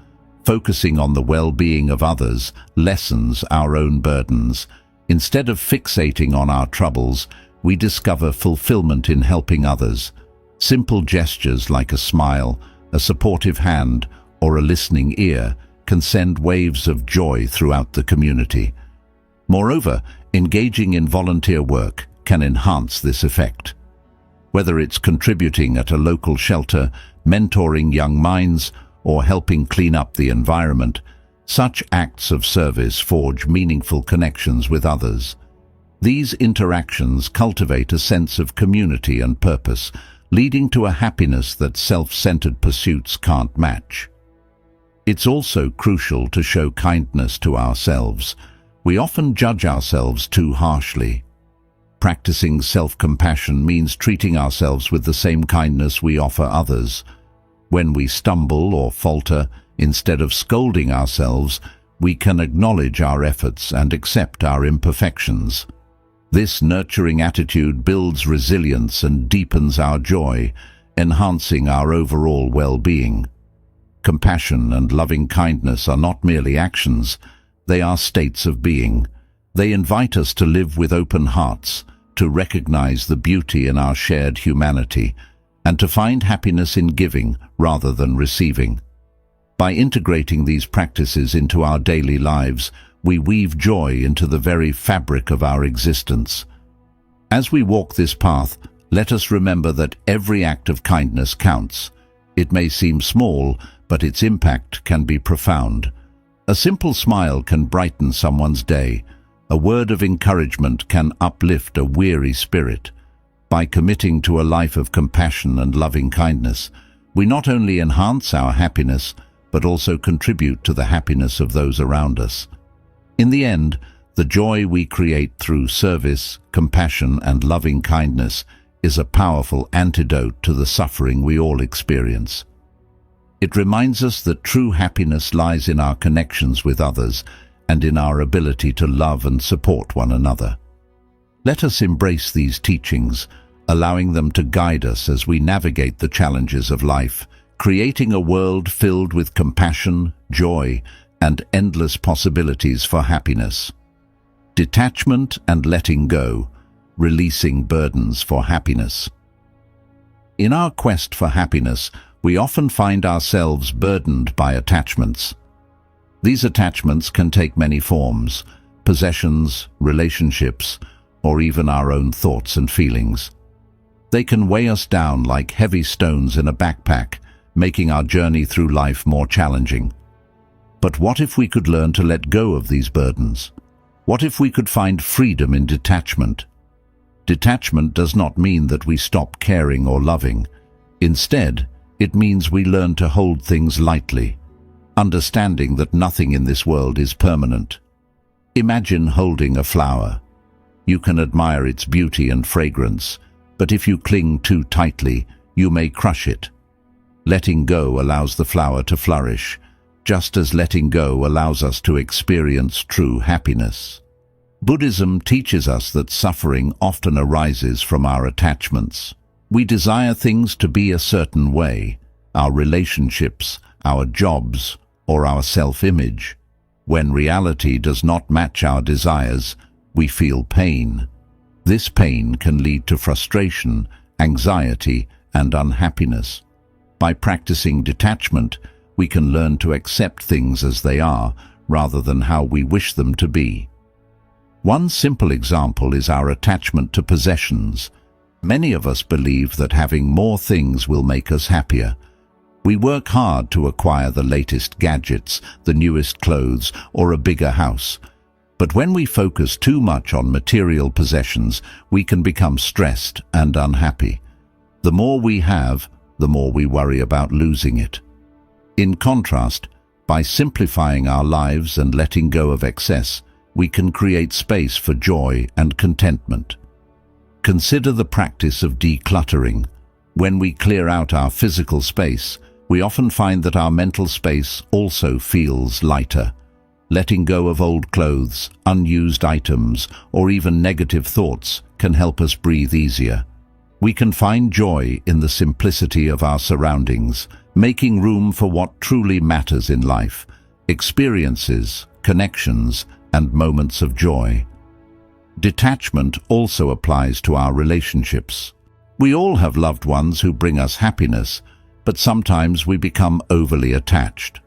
Focusing on the well-being of others lessens our own burdens. Instead of fixating on our troubles, we discover fulfillment in helping others. Simple gestures like a smile, a supportive hand, or a listening ear can send waves of joy throughout the community. Moreover, engaging in volunteer work can enhance this effect. Whether it's contributing at a local shelter, mentoring young minds, or helping clean up the environment, such acts of service forge meaningful connections with others. These interactions cultivate a sense of community and purpose, leading to a happiness that self-centered pursuits can't match. It's also crucial to show kindness to ourselves. We often judge ourselves too harshly. Practicing self-compassion means treating ourselves with the same kindness we offer others. When we stumble or falter, instead of scolding ourselves, we can acknowledge our efforts and accept our imperfections. This nurturing attitude builds resilience and deepens our joy, enhancing our overall well-being. Compassion and loving kindness are not merely actions, they are states of being. They invite us to live with open hearts, to recognize the beauty in our shared humanity, and to find happiness in giving rather than receiving. By integrating these practices into our daily lives, we weave joy into the very fabric of our existence. As we walk this path, let us remember that every act of kindness counts. It may seem small, but its impact can be profound. A simple smile can brighten someone's day. A word of encouragement can uplift a weary spirit. By committing to a life of compassion and loving kindness, we not only enhance our happiness, but also contribute to the happiness of those around us. In the end, the joy we create through service, compassion, and loving kindness is a powerful antidote to the suffering we all experience. It reminds us that true happiness lies in our connections with others and in our ability to love and support one another. Let us embrace these teachings, allowing them to guide us as we navigate the challenges of life, creating a world filled with compassion, joy, and endless possibilities for happiness. Detachment and letting go, releasing burdens for happiness. In our quest for happiness, we often find ourselves burdened by attachments. These attachments can take many forms: possessions, relationships, or even our own thoughts and feelings. They can weigh us down like heavy stones in a backpack, making our journey through life more challenging. But what if we could learn to let go of these burdens? What if we could find freedom in detachment? Detachment does not mean that we stop caring or loving. Instead, it means we learn to hold things lightly, understanding that nothing in this world is permanent. Imagine holding a flower. You can admire its beauty and fragrance, but if you cling too tightly, you may crush it. Letting go allows the flower to flourish, just as letting go allows us to experience true happiness. Buddhism teaches us that suffering often arises from our attachments. We desire things to be a certain way, our relationships, our jobs, or our self-image. When reality does not match our desires, we feel pain. This pain can lead to frustration, anxiety, and unhappiness. By practicing detachment, we can learn to accept things as they are, rather than how we wish them to be. One simple example is our attachment to possessions. Many of us believe that having more things will make us happier. We work hard to acquire the latest gadgets, the newest clothes, or a bigger house. But when we focus too much on material possessions, we can become stressed and unhappy. The more we have, the more we worry about losing it. In contrast, by simplifying our lives and letting go of excess, we can create space for joy and contentment. Consider the practice of decluttering. When we clear out our physical space, we often find that our mental space also feels lighter. Letting go of old clothes, unused items, or even negative thoughts can help us breathe easier. We can find joy in the simplicity of our surroundings, making room for what truly matters in life: experiences, connections, and moments of joy. Detachment also applies to our relationships. We all have loved ones who bring us happiness, but sometimes we become overly attached.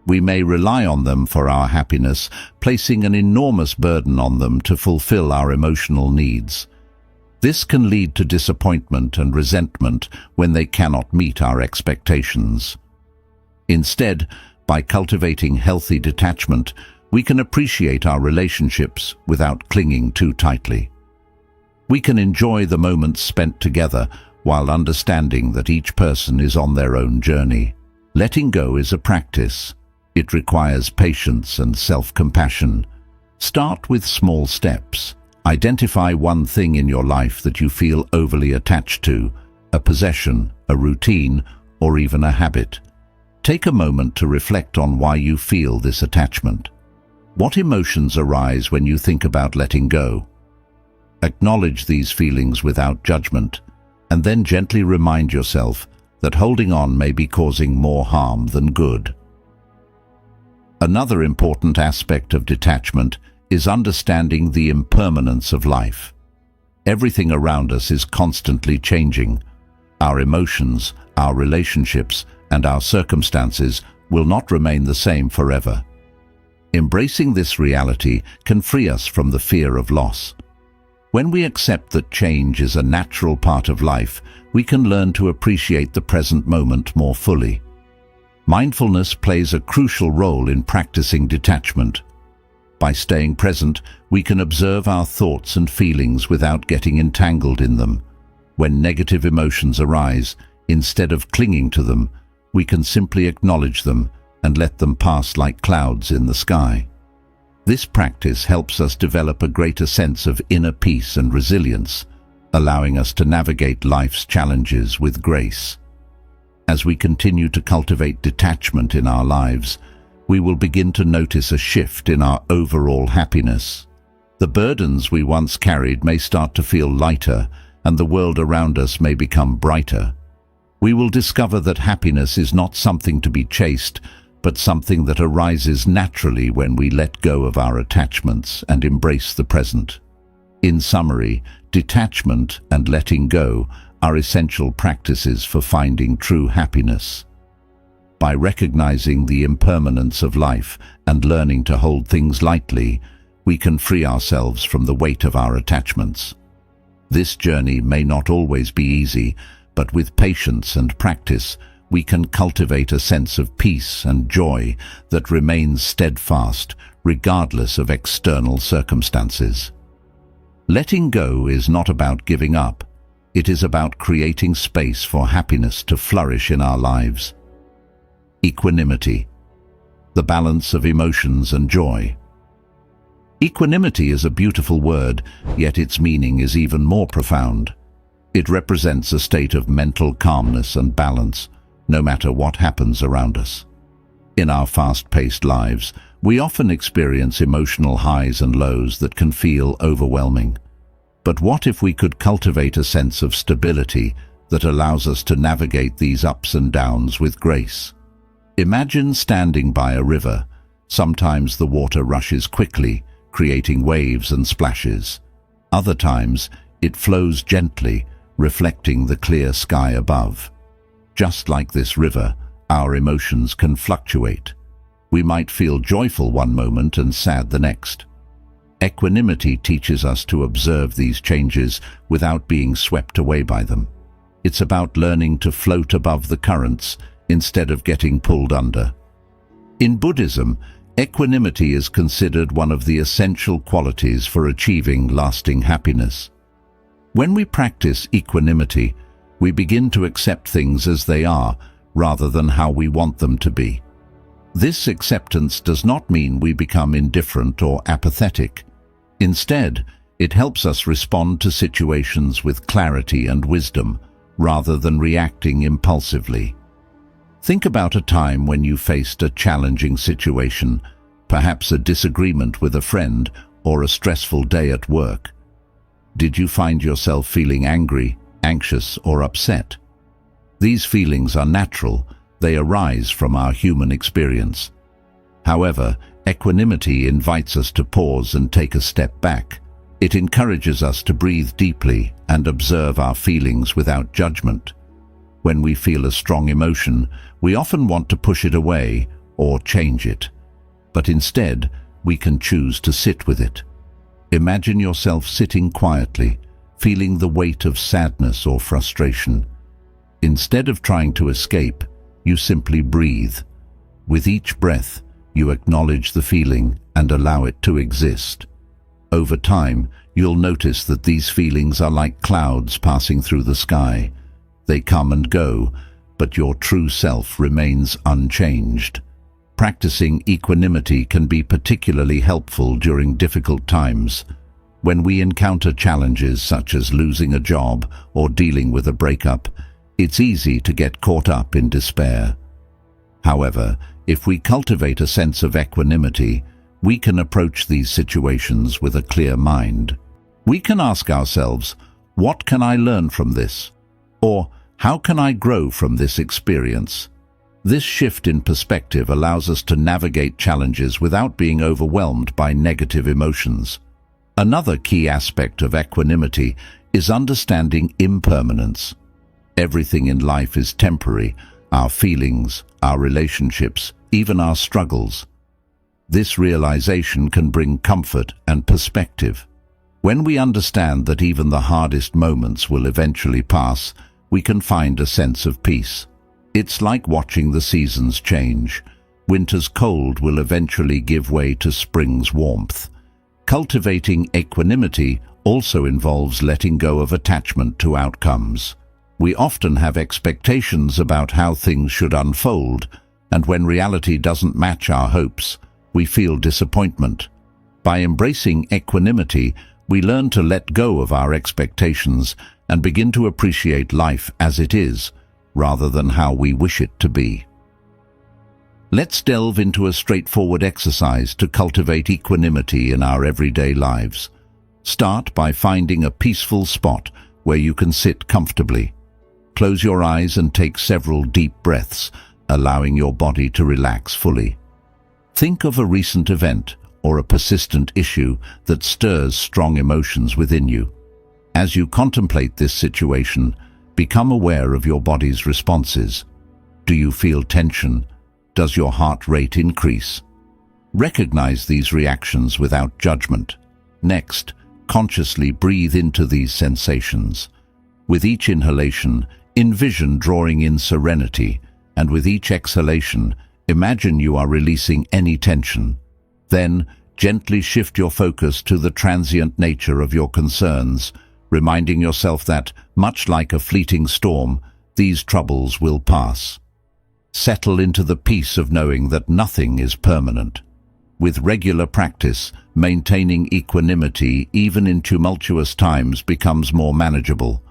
We may rely on them for our happiness, placing an enormous burden on them to fulfill our emotional needs. This can lead to disappointment and resentment when they cannot meet our expectations. Instead, by cultivating healthy detachment, we can appreciate our relationships without clinging too tightly. We can enjoy the moments spent together while understanding that each person is on their own journey. Letting go is a practice. It requires patience and self-compassion. Start with small steps. Identify one thing in your life that you feel overly attached to, a possession, a routine, or even a habit. Take a moment to reflect on why you feel this attachment. What emotions arise when you think about letting go? Acknowledge these feelings without judgment, and then gently remind yourself that holding on may be causing more harm than good. Another important aspect of detachment is understanding the impermanence of life. Everything around us is constantly changing. Our emotions, our relationships, and our circumstances will not remain the same forever. Embracing this reality can free us from the fear of loss. When we accept that change is a natural part of life, we can learn to appreciate the present moment more fully. Mindfulness plays a crucial role in practicing detachment. By staying present, we can observe our thoughts and feelings without getting entangled in them. When negative emotions arise, instead of clinging to them, we can simply acknowledge them and let them pass like clouds in the sky. This practice helps us develop a greater sense of inner peace and resilience, allowing us to navigate life's challenges with grace. As we continue to cultivate detachment in our lives, we will begin to notice a shift in our overall happiness. The burdens we once carried may start to feel lighter, and the world around us may become brighter. We will discover that happiness is not something to be chased, but something that arises naturally when we let go of our attachments and embrace the present. In summary, detachment and letting go are essential practices for finding true happiness. By recognizing the impermanence of life and learning to hold things lightly, we can free ourselves from the weight of our attachments. This journey may not always be easy, but with patience and practice, we can cultivate a sense of peace and joy that remains steadfast regardless of external circumstances. Letting go is not about giving up. It is about creating space for happiness to flourish in our lives. Equanimity, the balance of emotions and joy. Equanimity is a beautiful word, yet its meaning is even more profound. It represents a state of mental calmness and balance, no matter what happens around us. In our fast-paced lives, we often experience emotional highs and lows that can feel overwhelming. But what if we could cultivate a sense of stability that allows us to navigate these ups and downs with grace? Imagine standing by a river. Sometimes the water rushes quickly, creating waves and splashes. Other times, it flows gently, reflecting the clear sky above. Just like this river, our emotions can fluctuate. We might feel joyful one moment and sad the next. Equanimity teaches us to observe these changes without being swept away by them. It's about learning to float above the currents instead of getting pulled under. In Buddhism, equanimity is considered one of the essential qualities for achieving lasting happiness. When we practice equanimity, we begin to accept things as they are, rather than how we want them to be. This acceptance does not mean we become indifferent or apathetic. Instead, it helps us respond to situations with clarity and wisdom, rather than reacting impulsively. Think about a time when you faced a challenging situation, perhaps a disagreement with a friend or a stressful day at work. Did you find yourself feeling angry, anxious, or upset? These feelings are natural. They arise from our human experience. However, equanimity invites us to pause and take a step back. It encourages us to breathe deeply and observe our feelings without judgment. When we feel a strong emotion, we often want to push it away or change it. But instead, we can choose to sit with it. Imagine yourself sitting quietly, feeling the weight of sadness or frustration. Instead of trying to escape, you simply breathe. With each breath, you acknowledge the feeling and allow it to exist. Over time, you'll notice that these feelings are like clouds passing through the sky. They come and go, but your true self remains unchanged. Practicing equanimity can be particularly helpful during difficult times. When we encounter challenges such as losing a job or dealing with a breakup, it's easy to get caught up in despair. However, if we cultivate a sense of equanimity, we can approach these situations with a clear mind. We can ask ourselves, what can I learn from this? Or, how can I grow from this experience? This shift in perspective allows us to navigate challenges without being overwhelmed by negative emotions. Another key aspect of equanimity is understanding impermanence. Everything in life is temporary, our feelings, our relationships, even our struggles. This realization can bring comfort and perspective. When we understand that even the hardest moments will eventually pass, we can find a sense of peace. It's like watching the seasons change. Winter's cold will eventually give way to spring's warmth. Cultivating equanimity also involves letting go of attachment to outcomes. We often have expectations about how things should unfold, and when reality doesn't match our hopes, we feel disappointment. By embracing equanimity, we learn to let go of our expectations and begin to appreciate life as it is, rather than how we wish it to be. Let's delve into a straightforward exercise to cultivate equanimity in our everyday lives. Start by finding a peaceful spot where you can sit comfortably. Close your eyes and take several deep breaths, allowing your body to relax fully. Think of a recent event or a persistent issue that stirs strong emotions within you. As you contemplate this situation, become aware of your body's responses. Do you feel tension? Does your heart rate increase? Recognize these reactions without judgment. Next, consciously breathe into these sensations. With each inhalation, envision drawing in serenity, and with each exhalation, imagine you are releasing any tension. Then, gently shift your focus to the transient nature of your concerns, reminding yourself that, much like a fleeting storm, these troubles will pass. Settle into the peace of knowing that nothing is permanent. With regular practice, maintaining equanimity even in tumultuous times becomes more manageable.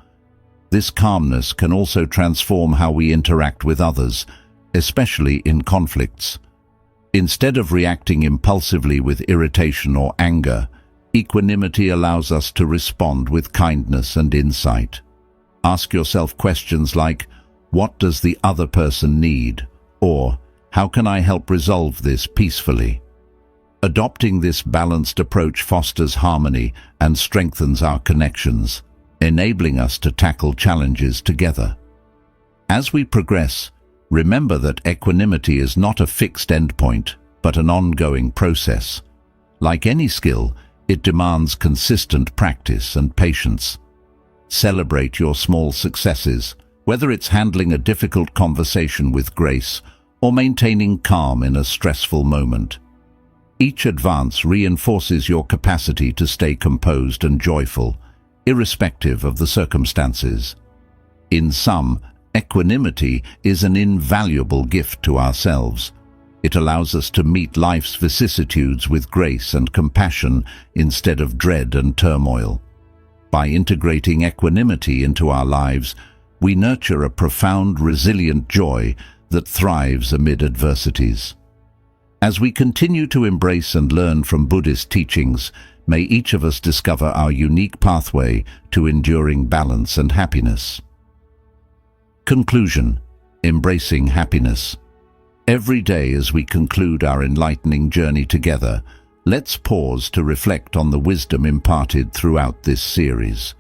This calmness can also transform how we interact with others, especially in conflicts. Instead of reacting impulsively with irritation or anger, equanimity allows us to respond with kindness and insight. Ask yourself questions like, what does the other person need? Or, how can I help resolve this peacefully? Adopting this balanced approach fosters harmony and strengthens our connections, enabling us to tackle challenges together. As we progress, remember that equanimity is not a fixed endpoint, but an ongoing process. Like any skill, it demands consistent practice and patience. Celebrate your small successes, whether it's handling a difficult conversation with grace or maintaining calm in a stressful moment. Each advance reinforces your capacity to stay composed and joyful, irrespective of the circumstances. In sum, equanimity is an invaluable gift to ourselves. It allows us to meet life's vicissitudes with grace and compassion instead of dread and turmoil. By integrating equanimity into our lives, we nurture a profound, resilient joy that thrives amid adversities. As we continue to embrace and learn from Buddhist teachings, may each of us discover our unique pathway to enduring balance and happiness. Conclusion: embracing happiness. Every day as we conclude our enlightening journey together, let's pause to reflect on the wisdom imparted throughout this series.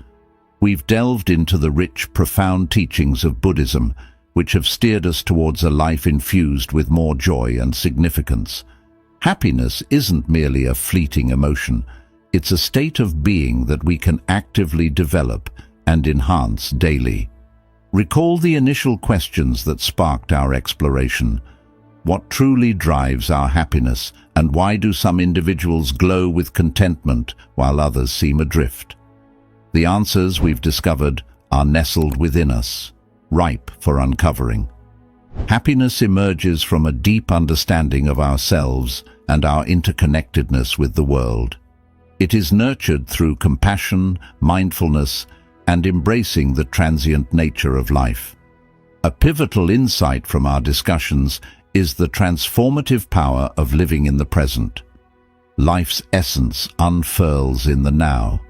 We've delved into the rich, profound teachings of Buddhism, which have steered us towards a life infused with more joy and significance. Happiness isn't merely a fleeting emotion. It's a state of being that we can actively develop and enhance daily. Recall the initial questions that sparked our exploration. What truly drives our happiness, and why do some individuals glow with contentment while others seem adrift? The answers we've discovered are nestled within us, ripe for uncovering. Happiness emerges from a deep understanding of ourselves and our interconnectedness with the world. It is nurtured through compassion, mindfulness, and embracing the transient nature of life. A pivotal insight from our discussions is the transformative power of living in the present. Life's essence unfurls in the now.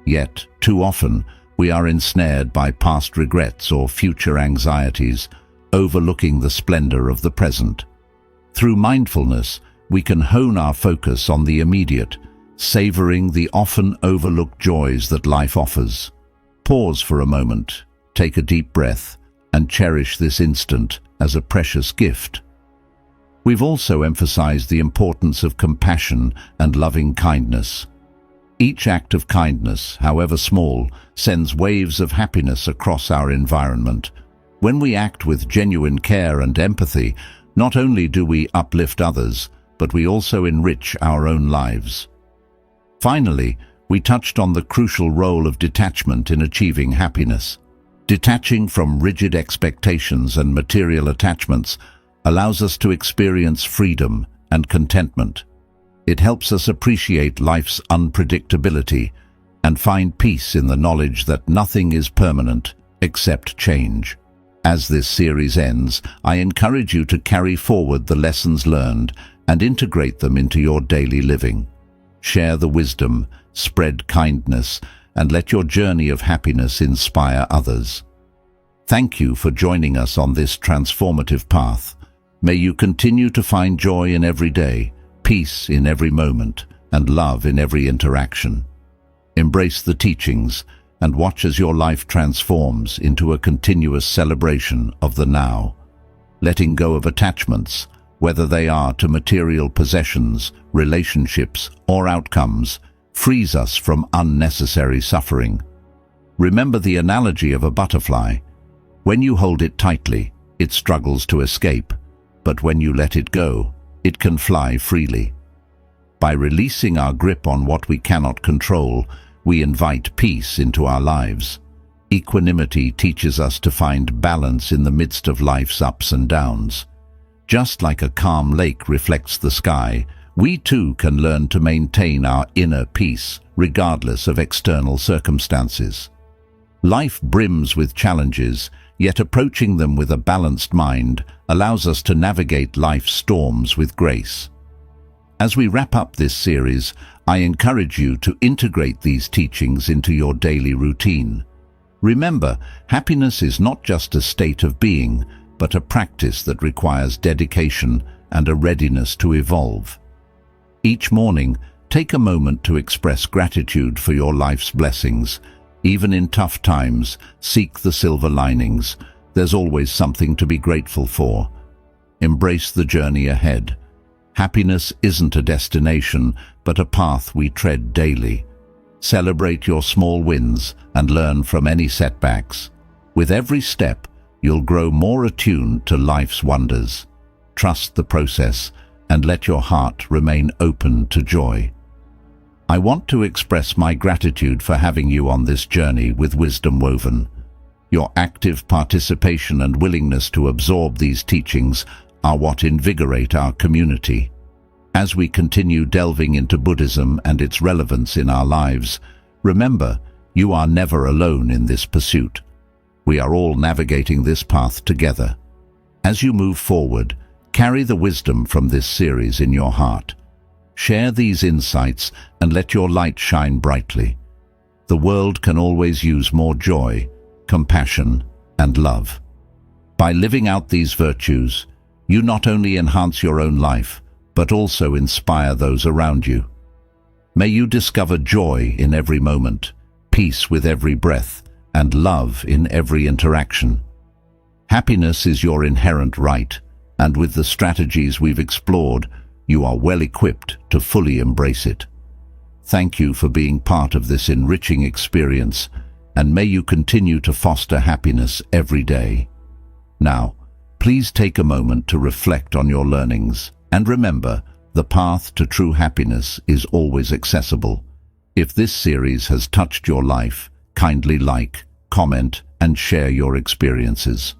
Yet, too often, we are ensnared by past regrets or future anxieties, overlooking the splendor of the present. Through mindfulness, we can hone our focus on the immediate, savoring the often overlooked joys that life offers. Pause for a moment, take a deep breath, and cherish this instant as a precious gift. We've also emphasized the importance of compassion and loving kindness. Each act of kindness, however small, sends waves of happiness across our environment. When we act with genuine care and empathy, not only do we uplift others, but we also enrich our own lives. Finally, we touched on the crucial role of detachment in achieving happiness. Detaching from rigid expectations and material attachments allows us to experience freedom and contentment. It helps us appreciate life's unpredictability and find peace in the knowledge that nothing is permanent except change. As this series ends, I encourage you to carry forward the lessons learned and integrate them into your daily living. Share the wisdom, spread kindness, and let your journey of happiness inspire others. Thank you for joining us on this transformative path. May you continue to find joy in every day, peace in every moment, and love in every interaction. Embrace the teachings and watch as your life transforms into a continuous celebration of the now. Letting go of attachments, whether they are to material possessions, relationships, or outcomes, frees us from unnecessary suffering. Remember the analogy of a butterfly. When you hold it tightly, it struggles to escape, but when you let it go, it can fly freely. By releasing our grip on what we cannot control, we invite peace into our lives. Equanimity teaches us to find balance in the midst of life's ups and downs. Just like a calm lake reflects the sky, we too can learn to maintain our inner peace, regardless of external circumstances. Life brims with challenges, yet approaching them with a balanced mind allows us to navigate life's storms with grace. As we wrap up this series, I encourage you to integrate these teachings into your daily routine. Remember, happiness is not just a state of being, but a practice that requires dedication and a readiness to evolve. Each morning, take a moment to express gratitude for your life's blessings. Even in tough times, seek the silver linings. There's always something to be grateful for. Embrace the journey ahead. Happiness isn't a destination, but a path we tread daily. Celebrate your small wins and learn from any setbacks. With every step, you'll grow more attuned to life's wonders. Trust the process and let your heart remain open to joy. I want to express my gratitude for having you on this journey with Wisdom Woven. Your active participation and willingness to absorb these teachings are what invigorate our community. As we continue delving into Buddhism and its relevance in our lives, remember, you are never alone in this pursuit. We are all navigating this path together. As you move forward, carry the wisdom from this series in your heart. Share these insights and let your light shine brightly. The world can always use more joy, compassion, and love. By living out these virtues, you not only enhance your own life, but also inspire those around you. May you discover joy in every moment, peace with every breath, and love in every interaction. Happiness is your inherent right, and with the strategies we've explored, you are well equipped to fully embrace it. Thank you for being part of this enriching experience, and may you continue to foster happiness every day. Now, please take a moment to reflect on your learnings, and remember, the path to true happiness is always accessible. If this series has touched your life, kindly like, comment, and share your experiences.